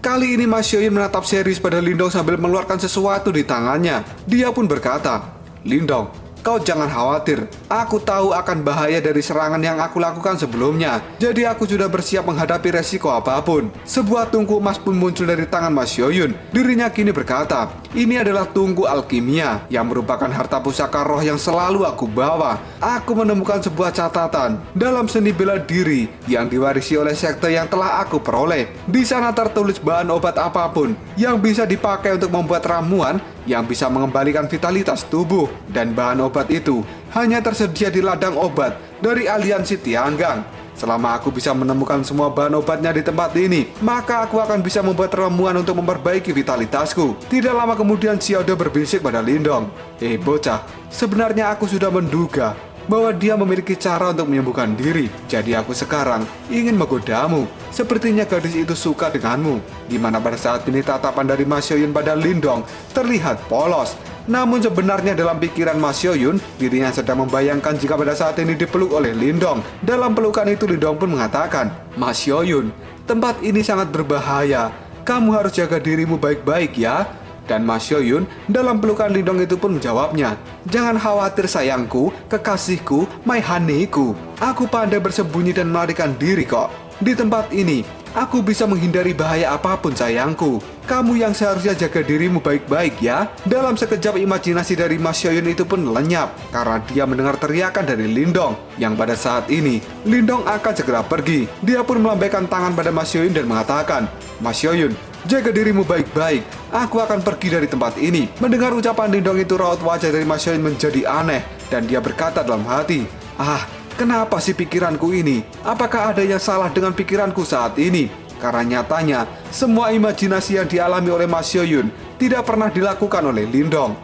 Kali ini Mas Xiaoyun menatap serius pada Lindong sambil mengeluarkan sesuatu di tangannya. Dia pun berkata, Lindong, kau jangan khawatir. Aku tahu akan bahaya dari serangan yang aku lakukan sebelumnya. Jadi aku sudah bersiap menghadapi resiko apapun. Sebuah tungku emas pun muncul dari tangan Mas Xiaoyun. Dirinya kini berkata, ini adalah tungku alkimia yang merupakan harta pusaka roh yang selalu aku bawa. Aku menemukan sebuah catatan dalam seni bela diri yang diwarisi oleh sekte yang telah aku peroleh. Di sana tertulis bahan obat apapun yang bisa dipakai untuk membuat ramuan yang bisa mengembalikan vitalitas tubuh, dan bahan obat itu hanya tersedia di ladang obat dari aliansi Tianggang. Selama aku bisa menemukan semua bahan obatnya di tempat ini, maka aku akan bisa membuat ramuan untuk memperbaiki vitalitasku. Tidak lama kemudian Xiaodiao berbisik pada Lindong, bocah, sebenarnya aku sudah menduga bahwa dia memiliki cara untuk menyembuhkan diri. Jadi aku sekarang ingin menggodamu. Sepertinya gadis itu suka denganmu. Di mana pada saat ini tatapan dari Mas Xiaoyun pada Lindong terlihat polos. Namun sebenarnya dalam pikiran Ma Xiaoyun, dirinya sedang membayangkan jika pada saat ini dipeluk oleh Lindong. Dalam pelukan itu Lindong pun mengatakan, "Ma Xiaoyun, tempat ini sangat berbahaya. Kamu harus jaga dirimu baik-baik ya." Dan Ma Xiaoyun dalam pelukan Lindong itu pun menjawabnya, "Jangan khawatir sayangku, kekasihku, my honey-ku. Aku pandai bersembunyi dan melarikan diri kok. Di tempat ini, aku bisa menghindari bahaya apapun sayangku. Kamu yang seharusnya jaga dirimu baik-baik ya." Dalam sekejap imajinasi dari Ma Xiaoyun itu pun lenyap karena dia mendengar teriakan dari Lindong yang pada saat ini Lindong akan segera pergi. Dia pun melambaikan tangan pada Ma Xiaoyun dan mengatakan, "Ma Xiaoyun, jaga dirimu baik-baik. Aku akan pergi dari tempat ini." Mendengar ucapan Lindong itu, raut wajah dari Ma Xiaoyun menjadi aneh dan dia berkata dalam hati, "Kenapa sih pikiranku ini? Apakah ada yang salah dengan pikiranku saat ini?" Karena nyatanya, semua imajinasi yang dialami oleh Ma Xiaoyun tidak pernah dilakukan oleh Lindong.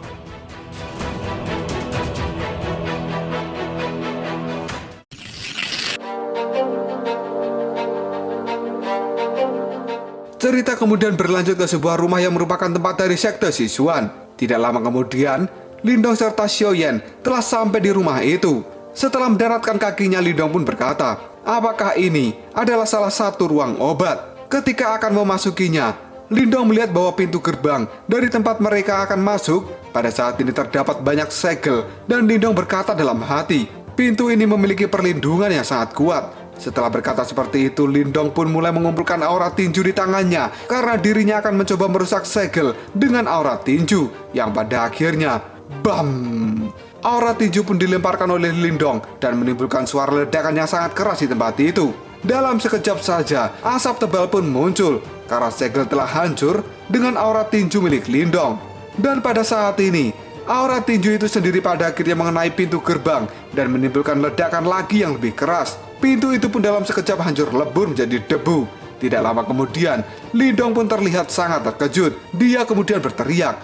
Cerita kemudian berlanjut ke sebuah rumah yang merupakan tempat dari sekte Sichuan. Tidak lama kemudian, Lindong serta Xiaoyan telah sampai di rumah itu. Setelah mendaratkan kakinya, Lindong pun berkata, "Apakah ini adalah salah satu ruang obat?" Ketika akan memasukinya, Lindong melihat bahwa pintu gerbang dari tempat mereka akan masuk pada saat ini terdapat banyak segel, dan Lindong berkata dalam hati, "Pintu ini memiliki perlindungan yang sangat kuat." Setelah berkata seperti itu, Lindong pun mulai mengumpulkan aura tinju di tangannya karena dirinya akan mencoba merusak segel dengan aura tinju yang pada akhirnya, BAM! Aura tinju pun dilemparkan oleh Lindong dan menimbulkan suara ledakan yang sangat keras di tempat itu. Dalam sekejap saja, asap tebal pun muncul karena segel telah hancur dengan aura tinju milik Lindong. Dan pada saat ini, aura tinju itu sendiri pada akhirnya mengenai pintu gerbang dan menimbulkan ledakan lagi yang lebih keras. Pintu itu pun dalam sekejap hancur lebur menjadi debu. Tidak lama kemudian, Lindong pun terlihat sangat terkejut. Dia kemudian berteriak,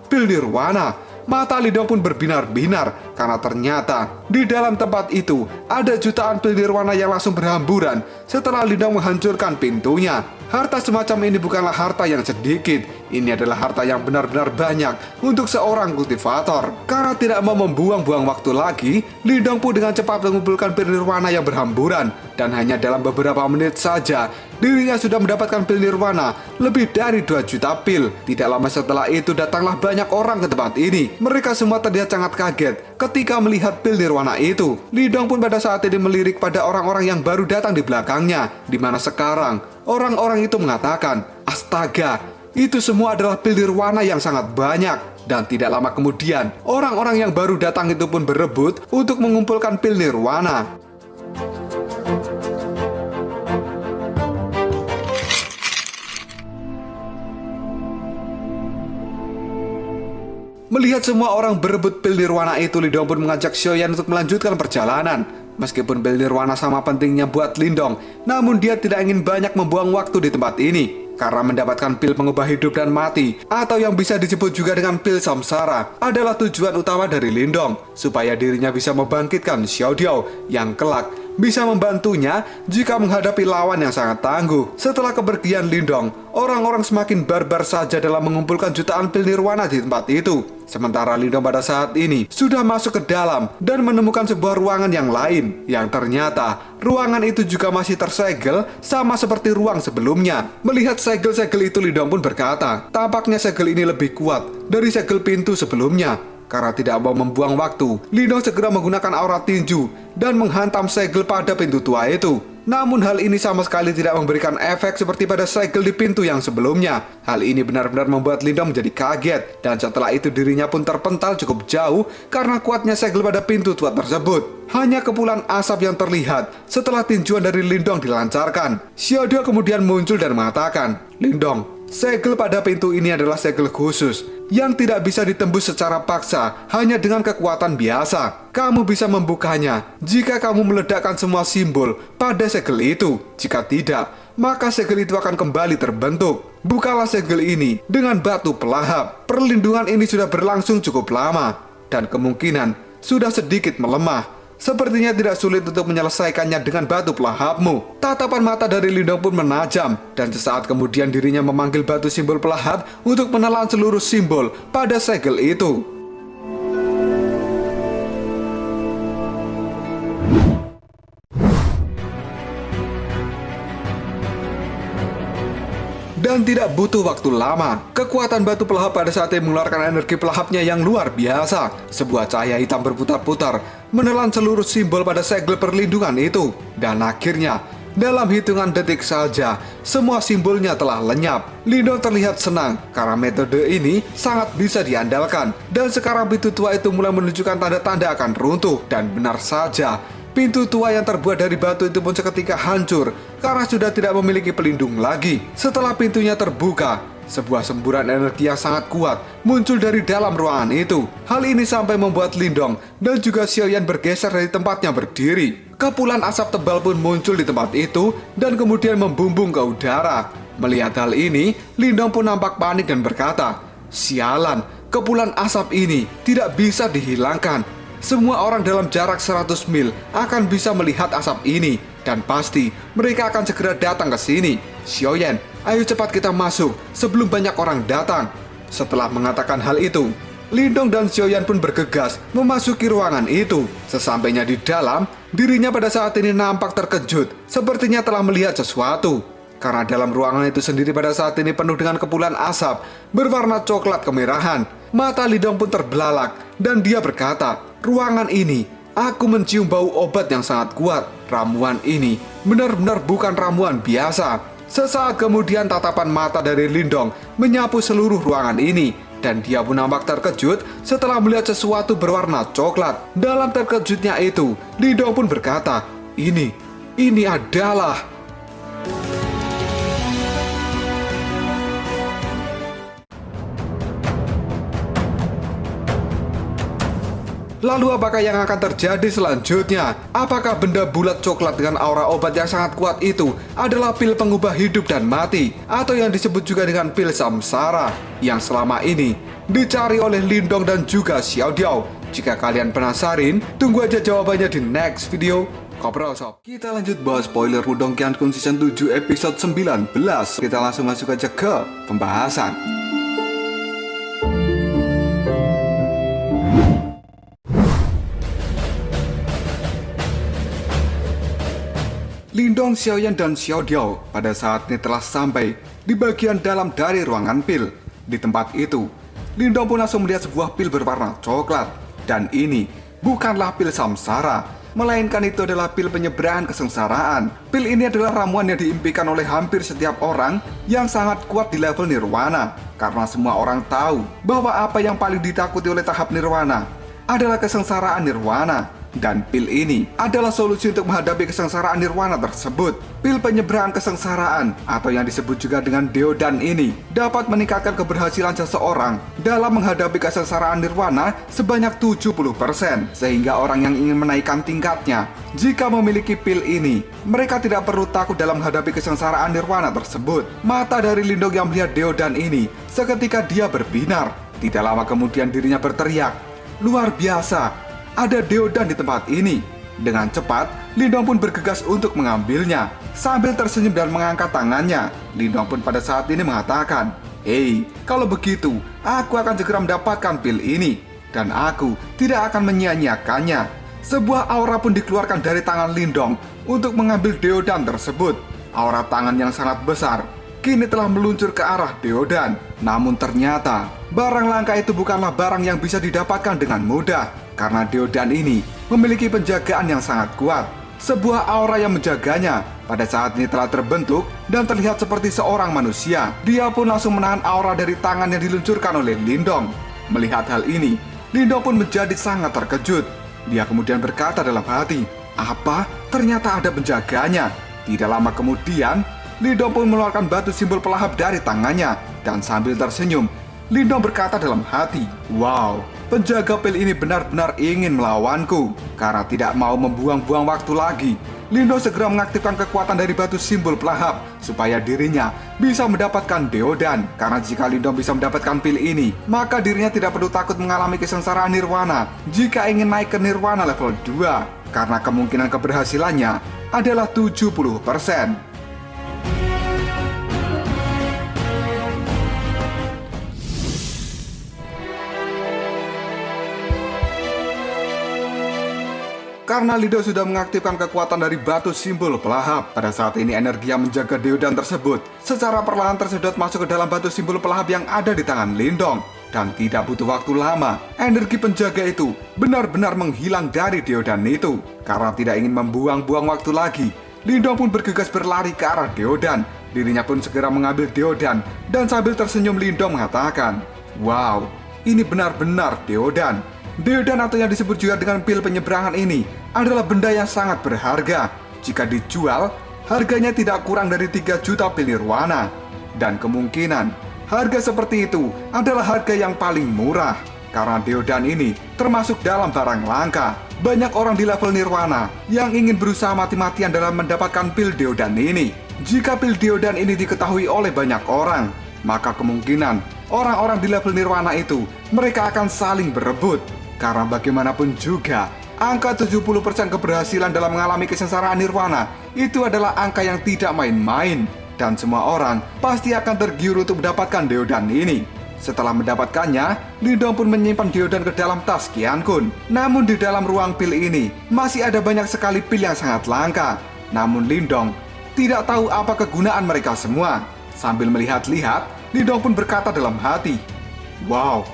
Pil Nirwana?" Mata Lindong pun berbinar-binar karena ternyata di dalam tempat itu ada jutaan pil nirwana yang langsung berhamburan setelah Lindong menghancurkan pintunya. Harta semacam ini bukanlah harta yang sedikit. Ini adalah harta yang benar-benar banyak untuk seorang kultivator. Karena tidak mau membuang-buang waktu lagi, Lindong pun dengan cepat mengumpulkan pil nirwana yang berhamburan. Dan hanya dalam beberapa menit saja, dirinya sudah mendapatkan pil nirwana lebih dari 2 juta pil. Tidak lama setelah itu datanglah banyak orang ke tempat ini. Mereka semua terlihat sangat kaget ketika melihat pil nirwana itu. Lindong pun pada saat ini melirik pada orang-orang yang baru datang di belakangnya, di mana sekarang orang-orang itu mengatakan, "Astaga, itu semua adalah pil nirwana yang sangat banyak." Dan tidak lama kemudian, orang-orang yang baru datang itu pun berebut untuk mengumpulkan pil nirwana. Melihat semua orang berebut pil nirwana itu, Lindong pun mengajak Xiaoyan untuk melanjutkan perjalanan. Meskipun pil nirwana sama pentingnya buat Lindong, namun dia tidak ingin banyak membuang waktu di tempat ini. Karena mendapatkan pil pengubah hidup dan mati, atau yang bisa disebut juga dengan pil samsara, adalah tujuan utama dari Lindong, supaya dirinya bisa membangkitkan Xiao Diao yang kelak bisa membantunya jika menghadapi lawan yang sangat tangguh. Setelah kepergian Lindong, orang-orang semakin barbar saja dalam mengumpulkan jutaan pil nirwana di tempat itu. Sementara Lindong pada saat ini sudah masuk ke dalam dan menemukan sebuah ruangan yang lain, yang ternyata ruangan itu juga masih tersegel sama seperti ruang sebelumnya. Melihat segel-segel itu, Lindong pun berkata, tampaknya segel ini lebih kuat dari segel pintu sebelumnya. Karena tidak mau membuang waktu, Lindong segera menggunakan aura tinju dan menghantam segel pada pintu tua itu. Namun hal ini sama sekali tidak memberikan efek seperti pada segel di pintu yang sebelumnya. Hal ini benar-benar membuat Lindong menjadi kaget, dan setelah itu dirinya pun terpental cukup jauh karena kuatnya segel pada pintu tua tersebut. Hanya kepulan asap yang terlihat setelah tinjuan dari Lindong dilancarkan. Xiao Diao kemudian muncul dan mengatakan, "Lindong, segel pada pintu ini adalah segel khusus yang tidak bisa ditembus secara paksa hanya dengan kekuatan biasa. Kamu bisa membukanya jika kamu meledakkan semua simbol pada segel itu. Jika tidak, maka segel itu akan kembali terbentuk. Bukalah segel ini dengan batu pelahap. Perlindungan ini sudah berlangsung cukup lama dan kemungkinan sudah sedikit melemah. Sepertinya tidak sulit untuk menyelesaikannya dengan batu pelahapmu. Tatapan mata dari Lindong pun menajam, dan sesaat kemudian dirinya memanggil batu simbol pelahap untuk menelan seluruh simbol pada segel itu. Dan tidak butuh waktu lama, kekuatan batu pelahap pada saat ini mengeluarkan energi pelahapnya yang luar biasa. Sebuah cahaya hitam berputar-putar menelan seluruh simbol pada segel perlindungan itu. Dan akhirnya, dalam hitungan detik saja, semua simbolnya telah lenyap. Lindong terlihat senang karena metode ini sangat bisa diandalkan. Dan sekarang pintu tua itu mulai menunjukkan tanda-tanda akan runtuh. Dan benar saja, pintu tua yang terbuat dari batu itu pun seketika hancur karena sudah tidak memiliki pelindung lagi. Setelah pintunya terbuka, sebuah semburan energi yang sangat kuat muncul dari dalam ruangan itu. Hal ini sampai membuat Lindong dan juga Xiaoyan bergeser dari tempatnya berdiri. Kepulan asap tebal pun muncul di tempat itu dan kemudian membumbung ke udara. Melihat hal ini, Lindong pun nampak panik dan berkata, "Sialan, kepulan asap ini tidak bisa dihilangkan. Semua orang dalam jarak 100 mil akan bisa melihat asap ini, dan pasti mereka akan segera datang ke sini. Xiaoyan, ayo cepat kita masuk sebelum banyak orang datang." Setelah mengatakan hal itu, Lindong dan Xiaoyan pun bergegas memasuki ruangan itu. Sesampainya di dalam, dirinya pada saat ini nampak terkejut, sepertinya telah melihat sesuatu. Karena dalam ruangan itu sendiri pada saat ini penuh dengan kepulan asap berwarna coklat kemerahan. Mata Lindong pun terbelalak dan dia berkata, "Ruangan ini, aku mencium bau obat yang sangat kuat. Ramuan ini benar-benar bukan ramuan biasa." Sesaat kemudian tatapan mata dari Lindong menyapu seluruh ruangan ini, dan dia pun nampak terkejut setelah melihat sesuatu berwarna coklat. Dalam terkejutnya itu, Lindong pun berkata, Ini adalah..." Lalu apakah yang akan terjadi selanjutnya? Apakah benda bulat coklat dengan aura obat yang sangat kuat itu adalah pil pengubah hidup dan mati? Atau yang disebut juga dengan pil samsara, yang selama ini dicari oleh Lindong dan juga Xiao Diao? Jika kalian penasaran, tunggu aja jawabannya di next video. Koprol Sob. Kita lanjut bahas spoiler Wudong Qiankun Season 7 episode 19. Kita langsung masuk aja ke pembahasan. Lindong, Xiaoyan, dan Xiao Diao pada saat ini telah sampai di bagian dalam dari ruangan pil. Di tempat itu, Lindong pun langsung melihat sebuah pil berwarna coklat. Dan ini bukanlah pil samsara, melainkan itu adalah pil penyeberangan kesengsaraan. Pil ini adalah ramuan yang diimpikan oleh hampir setiap orang yang sangat kuat di level nirwana. Karena semua orang tahu bahwa apa yang paling ditakuti oleh tahap nirwana adalah kesengsaraan nirwana. Dan pil ini adalah solusi untuk menghadapi kesengsaraan nirwana tersebut. Pil penyeberangan kesengsaraan atau yang disebut juga dengan Deodan ini dapat meningkatkan keberhasilan seseorang dalam menghadapi kesengsaraan nirwana sebanyak 70%. Sehingga orang yang ingin menaikkan tingkatnya, jika memiliki pil ini, mereka tidak perlu takut dalam menghadapi kesengsaraan nirwana tersebut. Mata dari Lindong yang melihat Deodan ini seketika dia berbinar. Tidak lama kemudian dirinya berteriak, "Luar biasa! Ada Deodan di tempat ini." Dengan cepat, Lindong pun bergegas untuk mengambilnya. Sambil tersenyum dan mengangkat tangannya, Lindong pun pada saat ini mengatakan, "Hei, kalau begitu, aku akan segera mendapatkan pil ini. Dan aku tidak akan menyia-nyiakannya." Sebuah aura pun dikeluarkan dari tangan Lindong untuk mengambil Deodan tersebut. Aura tangan yang sangat besar kini telah meluncur ke arah Deodan. Namun ternyata, barang langka itu bukanlah barang yang bisa didapatkan dengan mudah. Karena Deodan ini memiliki penjagaan yang sangat kuat. Sebuah aura yang menjaganya pada saat ini telah terbentuk dan terlihat seperti seorang manusia. Dia pun langsung menahan aura dari tangan yang diluncurkan oleh Lindong. Melihat hal ini, Lindong pun menjadi sangat terkejut. Dia kemudian berkata dalam hati, "Apa? Ternyata ada penjaganya." Tidak lama kemudian, Lindong pun mengeluarkan batu simbol pelahap dari tangannya. Dan sambil tersenyum, Lindong berkata dalam hati, "Wow, penjaga pil ini benar-benar ingin melawanku." Karena tidak mau membuang-buang waktu lagi, Lindong segera mengaktifkan kekuatan dari batu simbol pelahap supaya dirinya bisa mendapatkan Deodan. Karena jika Lindong bisa mendapatkan pil ini, maka dirinya tidak perlu takut mengalami kesengsaraan nirwana jika ingin naik ke nirwana level 2. karena kemungkinan keberhasilannya adalah 70%. Karena Lindong sudah mengaktifkan kekuatan dari batu simbol pelahap, pada saat ini energi yang menjaga Deodan tersebut secara perlahan tersedot masuk ke dalam batu simbol pelahap yang ada di tangan Lindong. Dan tidak butuh waktu lama, energi penjaga itu benar-benar menghilang dari Deodan itu. Karena tidak ingin membuang-buang waktu lagi, Lindong pun bergegas berlari ke arah Deodan. Dirinya pun segera mengambil Deodan, dan sambil tersenyum Lindong mengatakan, "Wow, ini benar-benar Deodan." Deodan atau yang disebut juga dengan pil penyeberangan ini adalah benda yang sangat berharga. Jika dijual, harganya tidak kurang dari 3 juta pil nirwana. Dan kemungkinan harga seperti itu adalah harga yang paling murah. Karena Deodan ini termasuk dalam barang langka. Banyak orang di level nirwana yang ingin berusaha mati-matian dalam mendapatkan pil Deodan ini. Jika pil Deodan ini diketahui oleh banyak orang, maka kemungkinan orang-orang di level nirwana itu mereka akan saling berebut. Karena bagaimanapun juga, angka 70% keberhasilan dalam mengalami kesengsaraan nirwana itu adalah angka yang tidak main-main. Dan semua orang pasti akan tergiur untuk mendapatkan Deodan ini. Setelah mendapatkannya, Lindong pun menyimpan Deodan ke dalam tas Qian Kun. Namun di dalam ruang pil ini, masih ada banyak sekali pil yang sangat langka. Namun Lindong tidak tahu apa kegunaan mereka semua. Sambil melihat-lihat, Lindong pun berkata dalam hati, "Wow,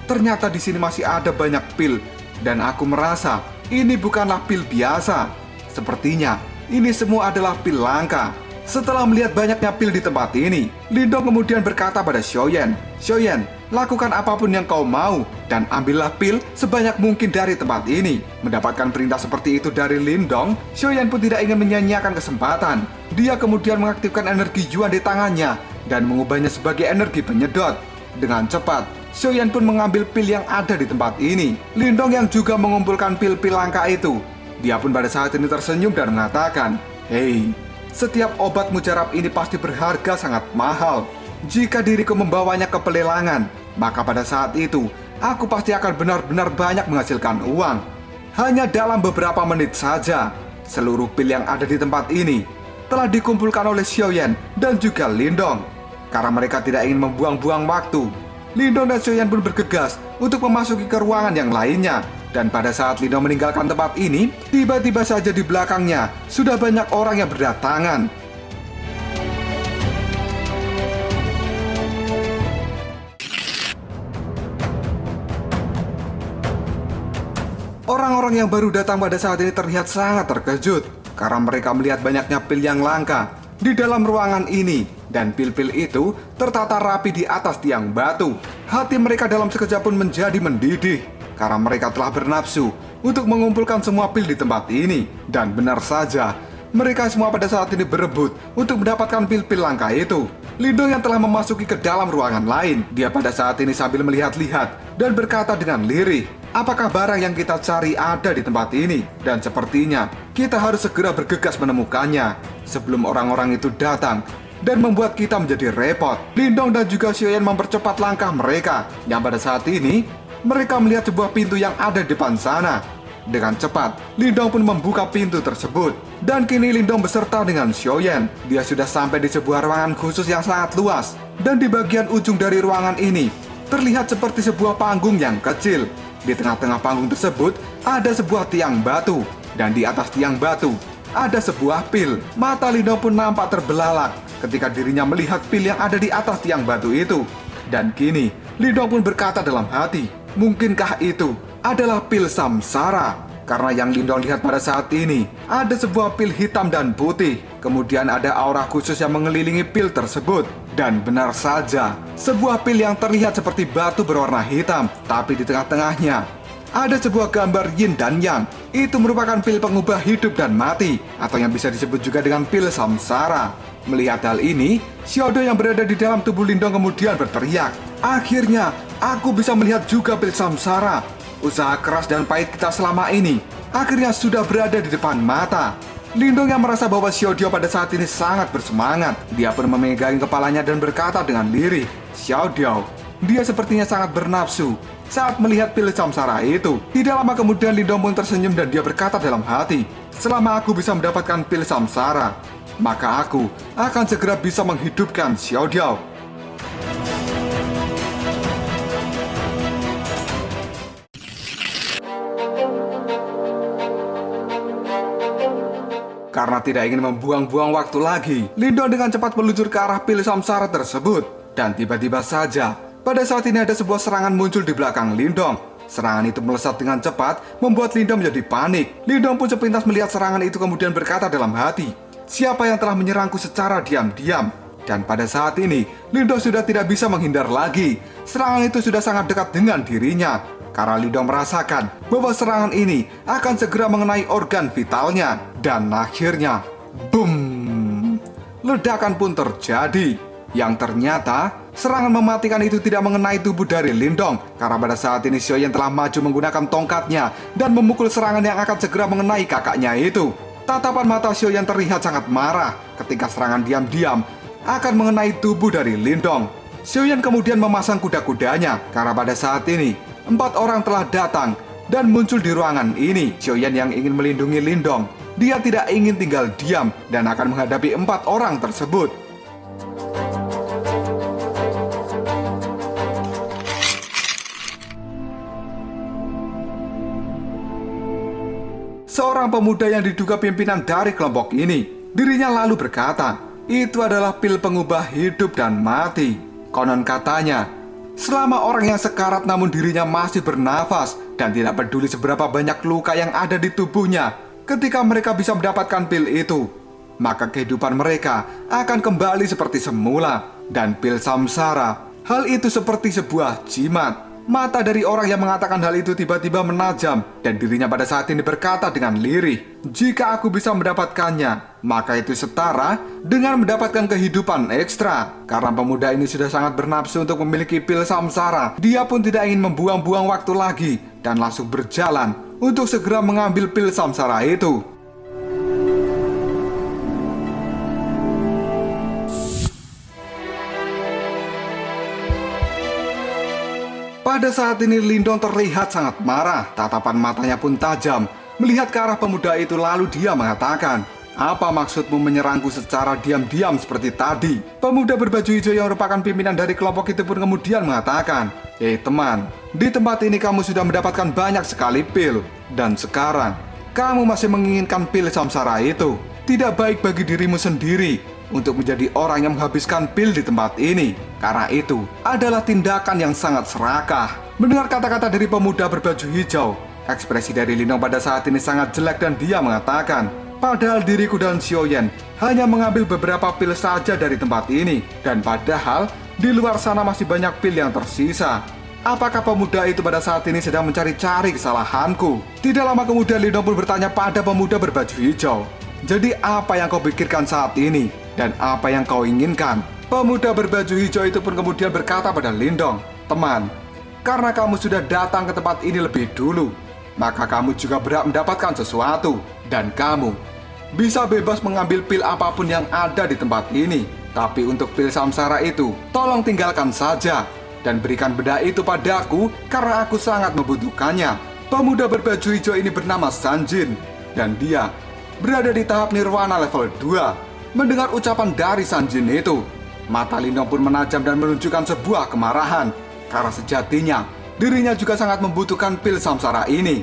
ternyata di sini masih ada banyak pil, dan aku merasa ini bukanlah pil biasa. Sepertinya ini semua adalah pil langka." Setelah melihat banyaknya pil di tempat ini, Lindong kemudian berkata pada Xiaoyan, "Xiaoyan, lakukan apapun yang kau mau dan ambillah pil sebanyak mungkin dari tempat ini." Mendapatkan perintah seperti itu dari Lindong, Xiaoyan pun tidak ingin menyia-nyiakan kesempatan. Dia kemudian mengaktifkan energi Yuan di tangannya dan mengubahnya sebagai energi penyedot. Dengan cepat, Xiaoyan pun mengambil pil yang ada di tempat ini. Lindong yang juga mengumpulkan pil-pil langka itu. Dia pun pada saat ini tersenyum dan mengatakan, "Hei, setiap obat mujarab ini pasti berharga sangat mahal. Jika diriku membawanya ke pelelangan, maka pada saat itu, aku pasti akan benar-benar banyak menghasilkan uang." Hanya dalam beberapa menit saja, seluruh pil yang ada di tempat ini telah dikumpulkan oleh Xiaoyan dan juga Lindong. Karena mereka tidak ingin membuang-buang waktu, Lindong dan Xiaoyan pun bergegas untuk memasuki ke ruangan yang lainnya. Dan pada saat Lindong meninggalkan tempat ini, tiba-tiba saja di belakangnya sudah banyak orang yang berdatangan. Orang-orang yang baru datang pada saat ini terlihat sangat terkejut karena mereka melihat banyaknya pil yang langka di dalam ruangan ini. Dan pil-pil itu tertata rapi di atas tiang batu. Hati mereka dalam sekejap pun menjadi mendidih karena mereka telah bernafsu untuk mengumpulkan semua pil di tempat ini. Dan benar saja, mereka semua pada saat ini berebut untuk mendapatkan pil-pil langka itu. Lindong yang telah memasuki ke dalam ruangan lain, dia pada saat ini sambil melihat-lihat dan berkata dengan lirih, "Apakah barang yang kita cari ada di tempat ini? Dan sepertinya kita harus segera bergegas menemukannya sebelum orang-orang itu datang dan membuat kita menjadi repot." Lindong dan juga Xiaoyan mempercepat langkah mereka, yang pada saat ini mereka melihat sebuah pintu yang ada di depan sana. Dengan cepat, Lindong pun membuka pintu tersebut. Dan kini Lindong beserta dengan Xiaoyan. Dia sudah sampai di sebuah ruangan khusus yang sangat luas. Dan di bagian ujung dari ruangan ini, terlihat seperti sebuah panggung yang kecil. Di tengah-tengah panggung tersebut, ada sebuah tiang batu. Dan di atas tiang batu, ada sebuah pil. Mata Lindong pun nampak terbelalak ketika dirinya melihat pil yang ada di atas tiang batu itu. Dan kini, Lindong pun berkata dalam hati, mungkinkah itu adalah pil samsara? Karena yang Lindong lihat pada saat ini, ada sebuah pil hitam dan putih. Kemudian ada aura khusus yang mengelilingi pil tersebut. Dan benar saja, sebuah pil yang terlihat seperti batu berwarna hitam. Tapi di tengah-tengahnya, ada sebuah gambar yin dan yang. Itu merupakan pil pengubah hidup dan mati, atau yang bisa disebut juga dengan pil samsara. Melihat hal ini, Xiaodo yang berada di dalam tubuh Lindong kemudian berteriak, "Akhirnya, aku bisa melihat juga pil samsara. Usaha keras dan pahit kita selama ini akhirnya sudah berada di depan mata." Lindong yang merasa bahwa Xiaodio pada saat ini sangat bersemangat. Dia pun memegangi kepalanya dan berkata dengan lirih, "Xiaodio, Dia sepertinya sangat bernafsu saat melihat pil samsara itu. Tidak lama kemudian Lindong pun tersenyum dan dia berkata dalam hati, selama aku bisa mendapatkan pil samsara, maka aku akan segera bisa menghidupkan Xiao Diao. Karena tidak ingin membuang-buang waktu lagi, Lindong dengan cepat meluncur ke arah pil samsara tersebut. Dan tiba-tiba saja, pada saat ini ada sebuah serangan muncul di belakang Lindong. Serangan itu melesat dengan cepat, membuat Lindong menjadi panik. Lindong pun sepintas melihat serangan itu kemudian berkata dalam hati, siapa yang telah menyerangku secara diam-diam? Dan pada saat ini, Lindong sudah tidak bisa menghindar lagi. Serangan itu sudah sangat dekat dengan dirinya. Karena Lindong merasakan bahwa serangan ini akan segera mengenai organ vitalnya. Dan akhirnya, boom! Ledakan pun terjadi. Yang ternyata, serangan mematikan itu tidak mengenai tubuh dari Lindong. Karena pada saat ini Xiaoyan telah maju menggunakan tongkatnya dan memukul serangan yang akan segera mengenai kakaknya itu. Tatapan mata Xiaoyan terlihat sangat marah ketika serangan diam-diam akan mengenai tubuh dari Lindong. Xiaoyan kemudian memasang kuda-kudanya karena pada saat ini 4 orang telah datang dan muncul di ruangan ini. Xiaoyan yang ingin melindungi Lindong, dia tidak ingin tinggal diam dan akan menghadapi 4 orang tersebut. Seorang pemuda yang diduga pimpinan dari kelompok ini, dirinya lalu berkata, itu adalah pil pengubah hidup dan mati. Konon katanya, selama orang yang sekarat namun dirinya masih bernafas dan tidak peduli seberapa banyak luka yang ada di tubuhnya, ketika mereka bisa mendapatkan pil itu, maka kehidupan mereka akan kembali seperti semula. Dan pil samsara, hal itu seperti sebuah jimat. Mata dari orang yang mengatakan hal itu tiba-tiba menajam dan dirinya pada saat ini berkata dengan lirih, jika aku bisa mendapatkannya, maka itu setara dengan mendapatkan kehidupan ekstra. Karena pemuda ini sudah sangat bernafsu untuk memiliki pil samsara, dia pun tidak ingin membuang-buang waktu lagi dan langsung berjalan untuk segera mengambil pil samsara itu. Pada saat ini Lindong terlihat sangat marah, tatapan matanya pun tajam. Melihat ke arah pemuda itu lalu dia mengatakan, apa maksudmu menyerangku secara diam-diam seperti tadi? Pemuda berbaju hijau yang merupakan pimpinan dari kelompok itu pun kemudian mengatakan, teman, di tempat ini kamu sudah mendapatkan banyak sekali pil. Dan sekarang, kamu masih menginginkan pil samsara itu. Tidak baik bagi dirimu sendiri untuk menjadi orang yang menghabiskan pil di tempat ini. Karena itu adalah tindakan yang sangat serakah. Mendengar kata-kata dari pemuda berbaju hijau, ekspresi dari Lindong pada saat ini sangat jelek dan dia mengatakan, padahal diriku dan Xiaoyan hanya mengambil beberapa pil saja dari tempat ini. Dan padahal di luar sana masih banyak pil yang tersisa. Apakah pemuda itu pada saat ini sedang mencari-cari kesalahanku? Tidak lama kemudian Lindong pun bertanya pada pemuda berbaju hijau, jadi apa yang kau pikirkan saat ini? Dan apa yang kau inginkan? Pemuda berbaju hijau itu pun kemudian berkata pada Lindong, teman, karena kamu sudah datang ke tempat ini lebih dulu, maka kamu juga berhak mendapatkan sesuatu. Dan kamu bisa bebas mengambil pil apapun yang ada di tempat ini. Tapi untuk pil samsara itu, tolong tinggalkan saja dan berikan benda itu padaku karena aku sangat membutuhkannya. Pemuda berbaju hijau ini bernama Sanjin dan dia berada di tahap nirwana level 2. Mendengar ucapan dari Sanjin itu, mata Lindong pun menajam dan menunjukkan sebuah kemarahan. Karena sejatinya, dirinya juga sangat membutuhkan pil samsara ini.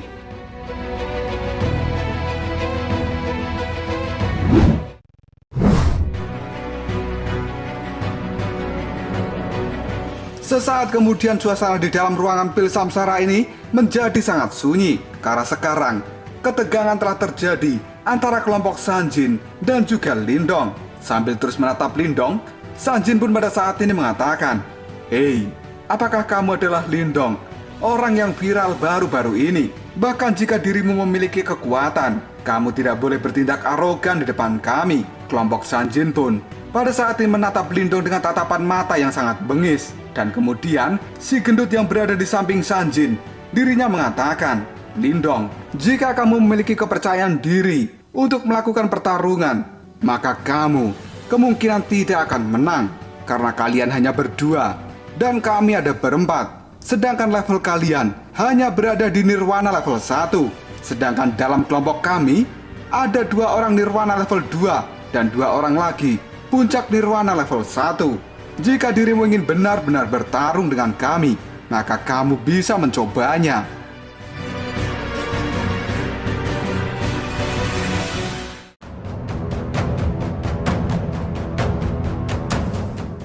Sesaat kemudian suasana di dalam ruangan pil samsara ini menjadi sangat sunyi. Karena sekarang, ketegangan telah terjadi antara kelompok Sanjin dan juga Lindong. Sambil terus menatap Lindong, Sanjin pun pada saat ini mengatakan, hei, apakah kamu adalah Lindong, orang yang viral baru-baru ini? Bahkan jika dirimu memiliki kekuatan, kamu tidak boleh bertindak arogan di depan kami. Kelompok Sanjin pun pada saat ini menatap Lindong dengan tatapan mata yang sangat bengis. Dan kemudian si gendut yang berada di samping Sanjin, dirinya mengatakan, Lindong, jika kamu memiliki kepercayaan diri untuk melakukan pertarungan, maka kamu kemungkinan tidak akan menang karena kalian hanya berdua. dan kami ada berempat. Sedangkan level kalian hanya berada di Nirwana level 1. Sedangkan dalam kelompok kami ada 2 orang Nirwana level 2 dan 2 orang lagi puncak Nirwana level 1. Jika dirimu ingin benar-benar bertarung dengan kami, maka kamu bisa mencobanya.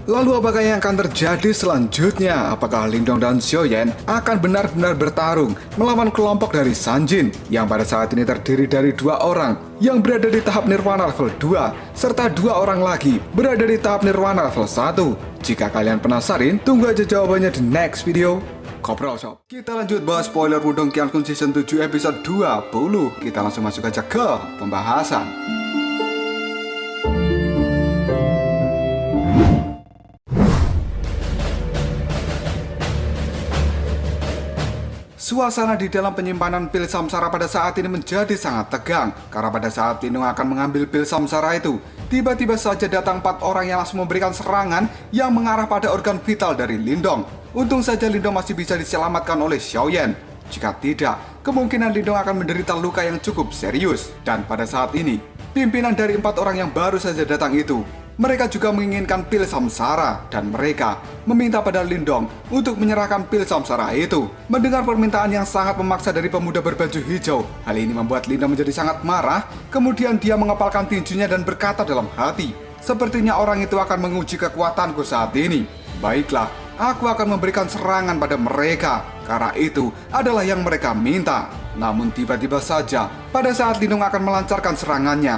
Lalu apakah yang akan terjadi selanjutnya? Apakah Lindong dan Xiaoyan akan benar-benar bertarung melawan kelompok dari Sanjin yang pada saat ini terdiri dari 2 orang yang berada di tahap Nirwana level 2 serta 2 orang lagi berada di tahap Nirwana level 1? Jika kalian penasaran, tunggu aja jawabannya di next video. Koprol Shop. Kita lanjut bahas spoiler Wudong Qiankun Season 7 episode 20. Kita langsung masuk aja ke pembahasan. Suasana di dalam penyimpanan pil samsara pada saat ini menjadi sangat tegang. Karena pada saat Lindong akan mengambil pil samsara itu, tiba-tiba saja datang 4 orang yang langsung memberikan serangan yang mengarah pada organ vital dari Lindong. Untung saja Lindong masih bisa diselamatkan oleh Xiaoyan. Jika tidak, kemungkinan Lindong akan menderita luka yang cukup serius. Dan pada saat ini, pimpinan dari 4 orang yang baru saja datang itu, mereka juga menginginkan pil samsara dan mereka meminta pada Lindong untuk menyerahkan pil samsara itu. Mendengar permintaan yang sangat memaksa dari pemuda berbaju hijau, hal ini membuat Lindong menjadi sangat marah. Kemudian dia mengepalkan tinjunya dan berkata dalam hati, "Sepertinya orang itu akan menguji kekuatanku saat ini. Baiklah, aku akan memberikan serangan pada mereka, karena itu adalah yang mereka minta." Namun tiba-tiba saja, pada saat Lindong akan melancarkan serangannya,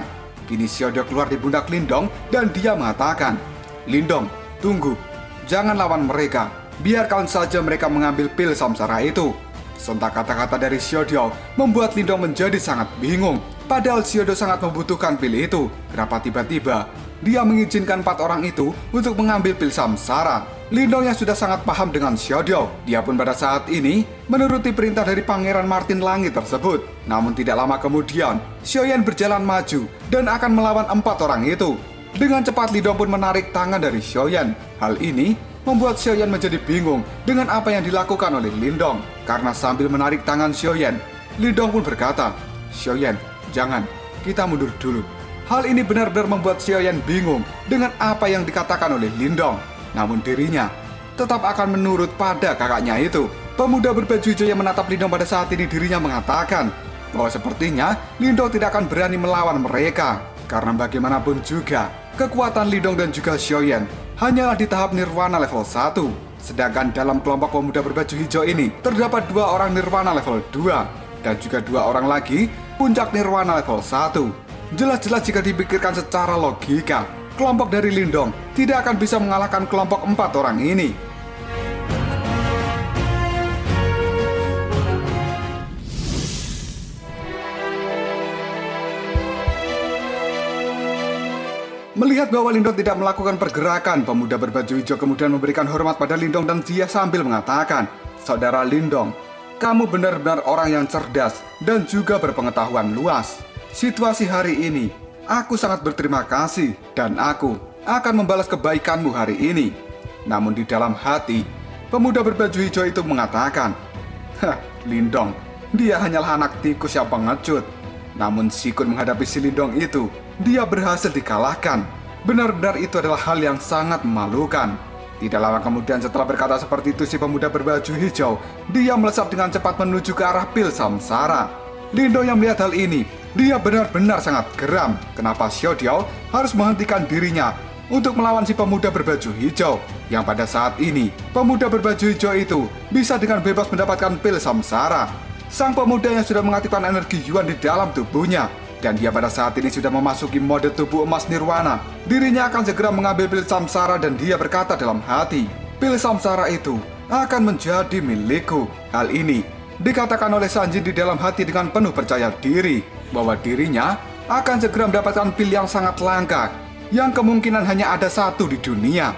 kini Xiaodio keluar di pundak Lindong dan dia mengatakan, "Lindong, tunggu. Jangan lawan mereka. Biarkan saja mereka mengambil pil samsara itu." Sontak kata-kata dari Xiaodio membuat Lindong menjadi sangat bingung. Padahal Xiaodio sangat membutuhkan pil itu. Kenapa tiba-tiba dia mengizinkan 4 orang itu untuk mengambil pil samsara? Lindong yang sudah sangat paham dengan Xiaodio, dia pun pada saat ini menuruti perintah dari Pangeran Martin Langit tersebut. Namun tidak lama kemudian, Xiaoyan berjalan maju dan akan melawan 4 orang itu. Dengan cepat Lindong pun menarik tangan dari Xiaoyan. Hal ini membuat Xiaoyan menjadi bingung dengan apa yang dilakukan oleh Lindong. Karena sambil menarik tangan Xiaoyan, Lindong pun berkata, "Xiaoyan, jangan, kita mundur dulu." Hal ini benar-benar membuat Xiaoyan bingung dengan apa yang dikatakan oleh Lindong. Namun dirinya tetap akan menurut pada kakaknya itu. Pemuda berbaju hijau yang menatap Lindong pada saat ini dirinya mengatakan bahwa sepertinya Lindong tidak akan berani melawan mereka. Karena bagaimanapun juga, kekuatan Lindong dan juga Xiaoyan hanyalah di tahap Nirwana level 1. Sedangkan dalam kelompok pemuda berbaju hijau ini terdapat 2 orang Nirwana level 2 dan juga 2 orang lagi puncak Nirwana level 1. Jelas-jelas jika dipikirkan secara logika, kelompok dari Lindong tidak akan bisa mengalahkan kelompok 4 orang ini. Melihat bahwa Lindong tidak melakukan pergerakan, pemuda berbaju hijau kemudian memberikan hormat pada Lindong dan dia sambil mengatakan, "Saudara Lindong, kamu benar-benar orang yang cerdas dan juga berpengetahuan luas. Situasi hari ini, aku sangat berterima kasih dan aku akan membalas kebaikanmu hari ini." Namun di dalam hati, pemuda berbaju hijau itu mengatakan, "Hah, Lindong, dia hanyalah anak tikus yang pengecut." Namun sikun menghadapi si Lindong itu, dia berhasil dikalahkan. Benar-benar itu adalah hal yang sangat memalukan. Tidak lama kemudian setelah berkata seperti itu, si pemuda berbaju hijau, dia melesat dengan cepat menuju ke arah pil samsara. Lindong yang melihat hal ini, dia benar-benar sangat geram. Kenapa Xiaodio harus menghentikan dirinya untuk melawan si pemuda berbaju hijau? Yang pada saat ini, pemuda berbaju hijau itu bisa dengan bebas mendapatkan pil samsara. Sang pemuda yang sudah mengaktifkan energi Yuan di dalam tubuhnya, dan dia pada saat ini sudah memasuki mode tubuh emas Nirwana. Dirinya akan segera mengambil pil samsara dan dia berkata dalam hati, "Pil samsara itu akan menjadi milikku." Hal ini dikatakan oleh Sanjin di dalam hati dengan penuh percaya diri bahwa dirinya akan segera mendapatkan pil yang sangat langka yang kemungkinan hanya ada 1 di dunia.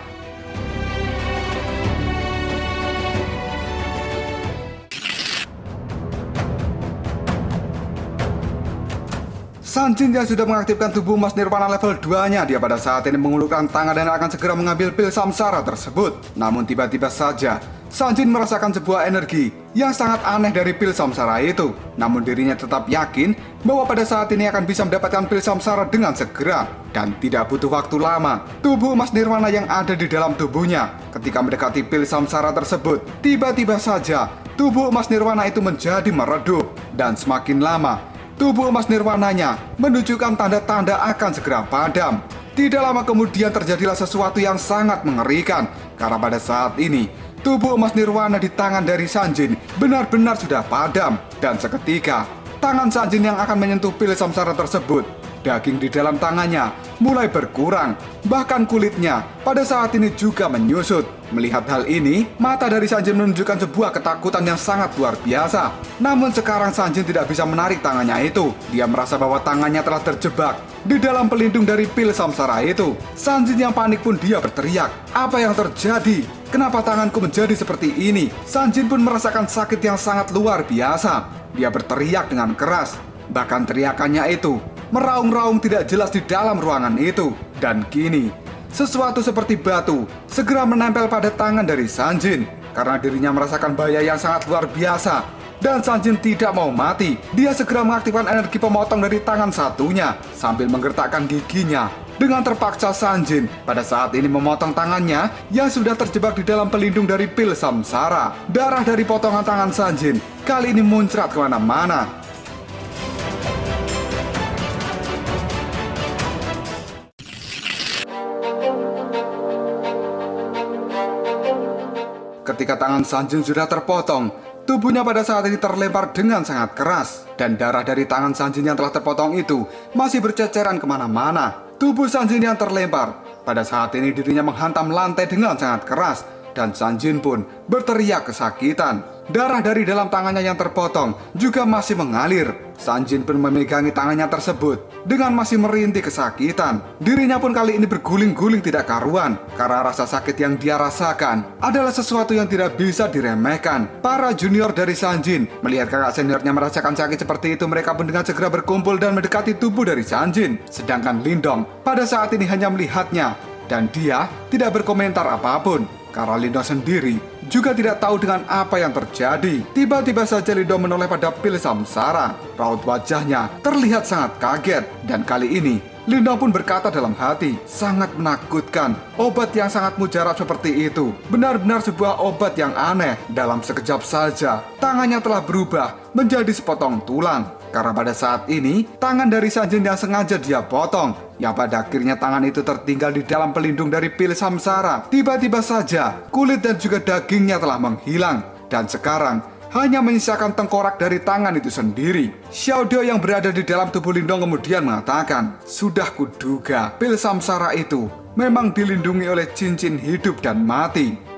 Sanjin yang sudah mengaktifkan tubuh emas nirwana level 2-nya, dia pada saat ini mengulurkan tangan dan akan segera mengambil pil samsara tersebut. Namun tiba-tiba saja Sanjin merasakan sebuah energi yang sangat aneh dari pil samsara itu. Namun dirinya tetap yakin bahwa pada saat ini akan bisa mendapatkan pil samsara dengan segera. Dan tidak butuh waktu lama, tubuh emas nirwana yang ada di dalam tubuhnya ketika mendekati pil samsara tersebut, tiba-tiba saja tubuh emas nirwana itu menjadi meredup. Dan semakin lama, tubuh emas nirwananya menunjukkan tanda-tanda akan segera padam. Tidak lama kemudian terjadilah sesuatu yang sangat mengerikan, karena pada saat ini tubuh emas nirwana di tangan dari Sanjin benar-benar sudah padam. Dan seketika, tangan Sanjin yang akan menyentuh pil samsara tersebut, daging di dalam tangannya mulai berkurang. Bahkan kulitnya pada saat ini juga menyusut. Melihat hal ini, mata dari Sanjin menunjukkan sebuah ketakutan yang sangat luar biasa. Namun sekarang Sanjin tidak bisa menarik tangannya itu. Dia merasa bahwa tangannya telah terjebak di dalam pelindung dari pil samsara itu. Sanjin yang panik pun dia berteriak, "Apa yang terjadi? Kenapa tanganku menjadi seperti ini?" Sanjin pun merasakan sakit yang sangat luar biasa. Dia berteriak dengan keras. Bahkan teriakannya itu meraung-raung tidak jelas di dalam ruangan itu. Dan kini, sesuatu seperti batu segera menempel pada tangan dari Sanjin. Karena dirinya merasakan bahaya yang sangat luar biasa, dan Sanjin tidak mau mati. Dia segera mengaktifkan energi pemotong dari tangan satunya sambil menggertakkan giginya. Dengan terpaksa Sanjin pada saat ini memotong tangannya yang sudah terjebak di dalam pelindung dari pil samsara. Darah dari potongan tangan Sanjin kali ini muncrat kemana-mana. Ketika tangan Sanjin sudah terpotong, tubuhnya pada saat ini terlempar dengan sangat keras. Dan darah dari tangan Sanjin yang telah terpotong itu masih berceceran kemana-mana. Tubuh Sanjin yang terlempar, pada saat ini dirinya menghantam lantai dengan sangat keras. Dan Sanjin pun berteriak kesakitan. Darah dari dalam tangannya yang terpotong juga masih mengalir. Sanjin pun memegangi tangannya tersebut dengan masih merintih kesakitan. Dirinya pun kali ini berguling-guling tidak karuan, karena rasa sakit yang dia rasakan adalah sesuatu yang tidak bisa diremehkan. Para junior dari Sanjin melihat kakak seniornya merasakan sakit seperti itu, mereka pun dengan segera berkumpul dan mendekati tubuh dari Sanjin. Sedangkan Lindong pada saat ini hanya melihatnya, dan dia tidak berkomentar apapun. Karena Lindong sendiri juga tidak tahu dengan apa yang terjadi. Tiba-tiba saja Lindong menoleh pada pil samsara. Raut wajahnya terlihat sangat kaget. Dan kali ini Lindong pun berkata dalam hati, sangat menakutkan. Obat yang sangat mujarab seperti itu benar-benar sebuah obat yang aneh. Dalam sekejap saja tangannya telah berubah menjadi sepotong tulang. Karena pada saat ini tangan dari Sanjin yang sengaja dia potong, yang pada akhirnya tangan itu tertinggal di dalam pelindung dari pil samsara. Tiba-tiba saja kulit dan juga dagingnya telah menghilang, dan sekarang hanya menyisakan tengkorak dari tangan itu sendiri. Xiaodio yang berada di dalam tubuh Lindong kemudian mengatakan, sudah kuduga pil samsara itu memang dilindungi oleh cincin hidup dan mati.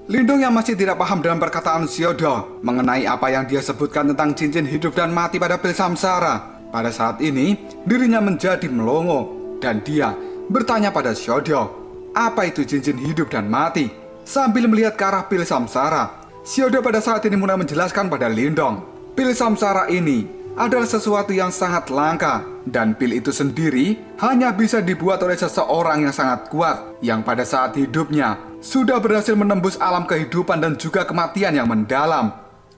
Lindong yang masih tidak paham dalam perkataan Xiaodio mengenai apa yang dia sebutkan tentang cincin hidup dan mati pada pil samsara. Pada saat ini, dirinya menjadi melongo, dan dia bertanya pada Xiaodio, apa itu cincin hidup dan mati? Sambil melihat ke arah pil samsara, Xiaodio pada saat ini mulai menjelaskan pada Lindong, pil samsara ini adalah sesuatu yang sangat langka, dan pil itu sendiri hanya bisa dibuat oleh seseorang yang sangat kuat, yang pada saat hidupnya sudah berhasil menembus alam kehidupan dan juga kematian yang mendalam,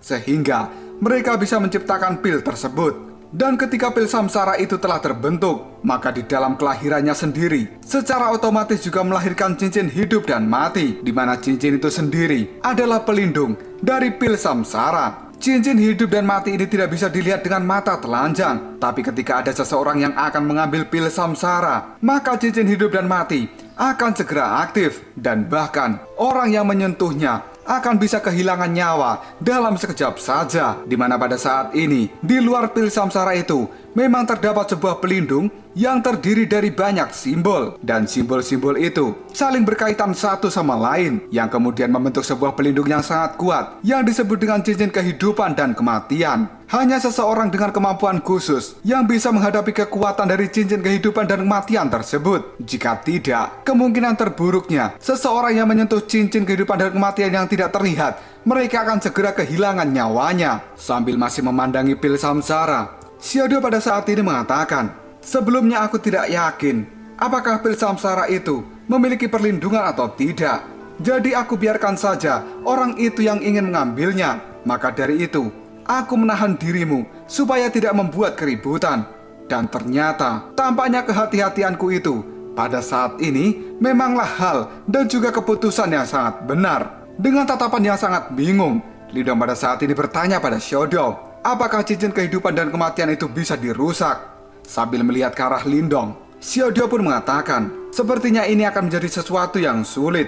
sehingga mereka bisa menciptakan pil tersebut. Dan ketika pil samsara itu telah terbentuk, maka di dalam kelahirannya sendiri secara otomatis juga melahirkan cincin hidup dan mati, di mana cincin itu sendiri adalah pelindung dari pil samsara. Cincin hidup dan mati ini tidak bisa dilihat dengan mata telanjang, tapi ketika ada seseorang yang akan mengambil pil samsara, maka cincin hidup dan mati akan segera aktif, dan bahkan orang yang menyentuhnya akan bisa kehilangan nyawa dalam sekejap saja. Di mana pada saat ini di luar pil samsara itu memang terdapat sebuah pelindung yang terdiri dari banyak simbol, dan simbol-simbol itu saling berkaitan satu sama lain, yang kemudian membentuk sebuah pelindung yang sangat kuat yang disebut dengan cincin kehidupan dan kematian. Hanya seseorang dengan kemampuan khusus yang bisa menghadapi kekuatan dari cincin kehidupan dan kematian tersebut. Jika tidak, kemungkinan terburuknya seseorang yang menyentuh cincin kehidupan dan kematian yang tidak terlihat, mereka akan segera kehilangan nyawanya. Sambil masih memandangi pil samsara, Xiaodio pada saat ini mengatakan, sebelumnya aku tidak yakin apakah pil samsara itu memiliki perlindungan atau tidak. Jadi aku biarkan saja orang itu yang ingin mengambilnya. Maka dari itu, aku menahan dirimu supaya tidak membuat keributan. Dan ternyata tampaknya kehati-hatianku itu pada saat ini memanglah hal dan juga keputusan yang sangat benar. Dengan tatapan yang sangat bingung, Lindong pada saat ini bertanya pada Xiaodio, apakah cincin kehidupan dan kematian itu bisa dirusak? Sambil melihat ke arah Lindong, Xiaodio pun mengatakan, sepertinya ini akan menjadi sesuatu yang sulit.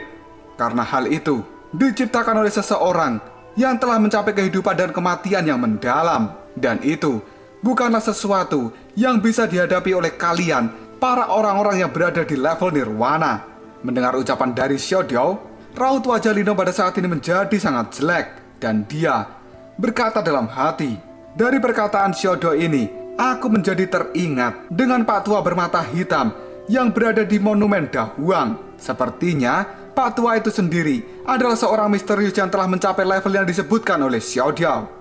Karena hal itu diciptakan oleh seseorang yang telah mencapai kehidupan dan kematian yang mendalam. Dan itu bukanlah sesuatu yang bisa dihadapi oleh kalian, para orang-orang yang berada di level nirwana. Mendengar ucapan dari Xiaodio, raut wajah Lindong pada saat ini menjadi sangat jelek. Dan dia berkata dalam hati, dari perkataan Xiaodio ini, aku menjadi teringat dengan Pak Tua bermata hitam yang berada di Monumen Dahuang. Sepertinya Pak Tua itu sendiri adalah seorang misterius yang telah mencapai level yang disebutkan oleh Xiaodio.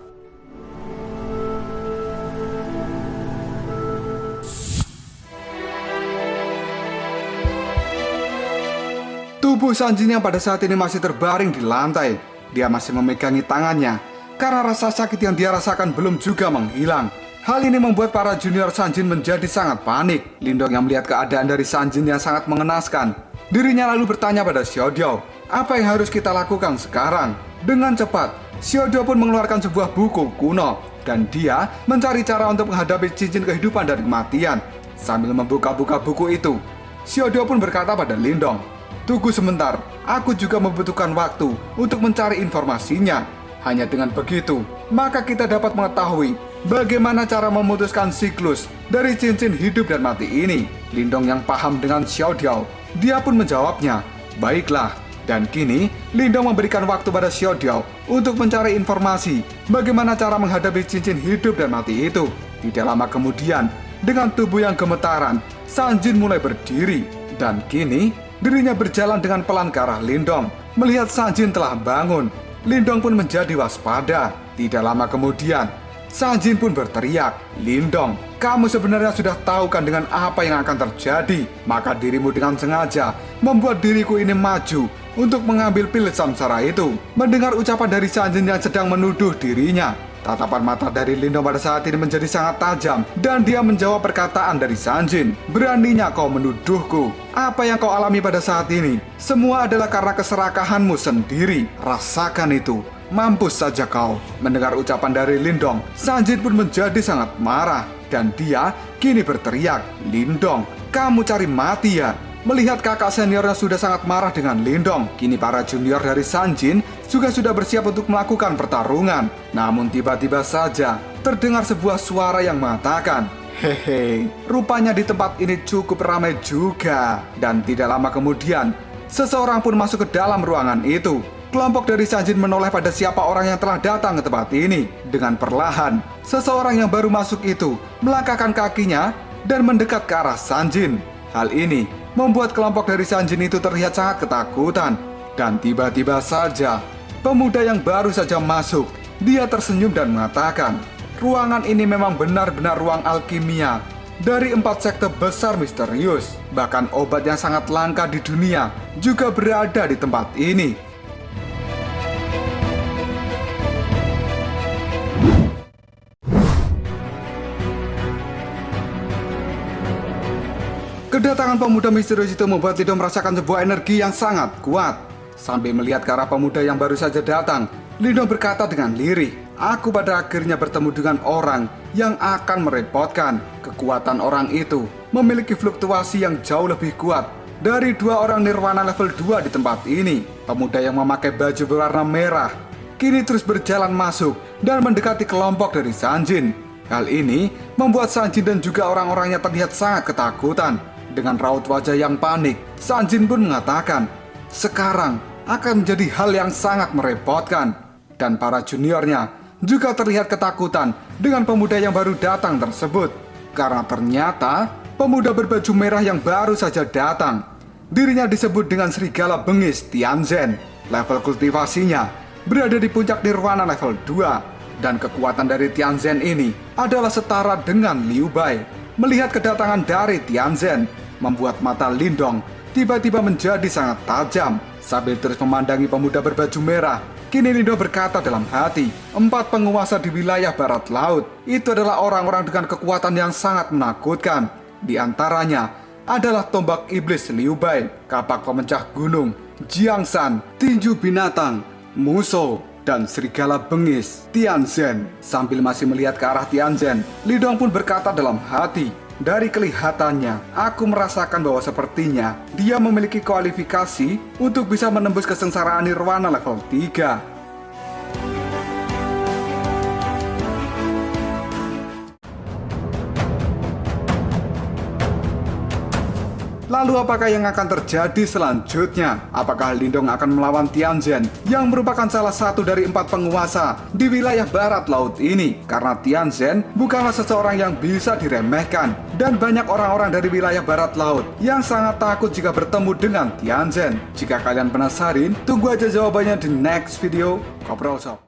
Tubuh Sanjin yang pada saat ini masih terbaring di lantai. Dia masih memegangi tangannya karena rasa sakit yang dia rasakan belum juga menghilang. Hal ini membuat para junior Sanjin menjadi sangat panik. Lindong yang melihat keadaan dari Sanjin yang sangat mengenaskan, dirinya lalu bertanya pada Xiaodio, apa yang harus kita lakukan sekarang? Dengan cepat, Xiaodio pun mengeluarkan sebuah buku kuno dan dia mencari cara untuk menghadapi cincin kehidupan dan kematian. Sambil membuka-buka buku itu, Xiaodio pun berkata pada Lindong, tunggu sebentar, aku juga membutuhkan waktu untuk mencari informasinya. Hanya dengan begitu, maka kita dapat mengetahui bagaimana cara memutuskan siklus dari cincin hidup dan mati ini. Lindong yang paham dengan Xiaodio, dia pun menjawabnya, baiklah. Dan kini, Lindong memberikan waktu pada Xiaodio untuk mencari informasi bagaimana cara menghadapi cincin hidup dan mati itu. Tidak lama kemudian, dengan tubuh yang gemetaran, Sanjin mulai berdiri. Dan kini, dirinya berjalan dengan pelan ke arah Lindong. Melihat Sanjin telah bangun, Lindong pun menjadi waspada. Tidak lama kemudian, Sanjin pun berteriak, Lindong, kamu sebenarnya sudah tahu kan dengan apa yang akan terjadi? Maka dirimu dengan sengaja membuat diriku ini maju untuk mengambil pil samsara itu. Mendengar ucapan dari Sanjin yang sedang menuduh dirinya, tatapan mata dari Lindong pada saat ini menjadi sangat tajam dan dia menjawab perkataan dari Sanjin. Beraninya kau menuduhku? Apa yang kau alami pada saat ini? Semua adalah karena keserakahanmu sendiri. Rasakan itu. Mampus saja kau. Mendengar ucapan dari Lindong, Sanjin pun menjadi sangat marah dan dia kini berteriak, Lindong, kamu cari mati ya? Melihat kakak seniornya sudah sangat marah dengan Lindong, kini para junior dari Sanjin juga sudah bersiap untuk melakukan pertarungan. Namun tiba-tiba saja terdengar sebuah suara yang mengatakan, hehe, rupanya di tempat ini cukup ramai juga. Dan tidak lama kemudian, seseorang pun masuk ke dalam ruangan itu. Kelompok dari Sanjin menoleh pada siapa orang yang telah datang ke tempat ini. Dengan perlahan, seseorang yang baru masuk itu melangkahkan kakinya dan mendekat ke arah Sanjin. Hal ini membuat kelompok dari Sanjin itu terlihat sangat ketakutan. Dan tiba-tiba saja, pemuda yang baru saja masuk, dia tersenyum dan mengatakan, ruangan ini memang benar-benar ruang alkimia dari 4 sekte besar misterius. Bahkan obat yang sangat langka di dunia juga berada di tempat ini. Kedatangan pemuda misterius itu membuat Lindong merasakan sebuah energi yang sangat kuat. Sambil melihat ke arah pemuda yang baru saja datang, Lindong berkata dengan lirih, aku pada akhirnya bertemu dengan orang yang akan merepotkan. Kekuatan orang itu memiliki fluktuasi yang jauh lebih kuat dari 2 orang nirwana level 2 di tempat ini. Pemuda yang memakai baju berwarna merah kini terus berjalan masuk dan mendekati kelompok dari Sanjin. Hal ini membuat Sanjin dan juga orang-orangnya terlihat sangat ketakutan. Dengan raut wajah yang panik, Sanjin pun mengatakan, sekarang akan menjadi hal yang sangat merepotkan. Dan para juniornya juga terlihat ketakutan dengan pemuda yang baru datang tersebut. Karena ternyata pemuda berbaju merah yang baru saja datang, dirinya disebut dengan serigala bengis Tianzhen. Level kultivasinya berada di puncak nirwana level 2. Dan kekuatan dari Tianzhen ini adalah setara dengan Liu Bai. Melihat kedatangan dari Tianzhen membuat mata Lindong tiba-tiba menjadi sangat tajam. Sambil terus memandangi pemuda berbaju merah, kini Lindong berkata dalam hati, 4 penguasa di wilayah barat laut itu adalah orang-orang dengan kekuatan yang sangat menakutkan. Di antaranya adalah tombak iblis Liu Bai, kapak pemecah gunung Jiangsan, tinju binatang Musou, dan serigala bengis Tianzhen. Sambil masih melihat ke arah Tianzhen, Lindong pun berkata dalam hati, dari kelihatannya, aku merasakan bahwa sepertinya dia memiliki kualifikasi untuk bisa menembus kesengsaraan nirwana level 3. Lalu apakah yang akan terjadi selanjutnya? Apakah Lindong akan melawan Tianzhen yang merupakan salah satu dari 4 penguasa di wilayah barat laut ini? Karena Tianzhen bukanlah seseorang yang bisa diremehkan, dan banyak orang-orang dari wilayah barat laut yang sangat takut jika bertemu dengan Tianzhen. Jika kalian penasaran, tunggu aja jawabannya di next video Koprol Shop.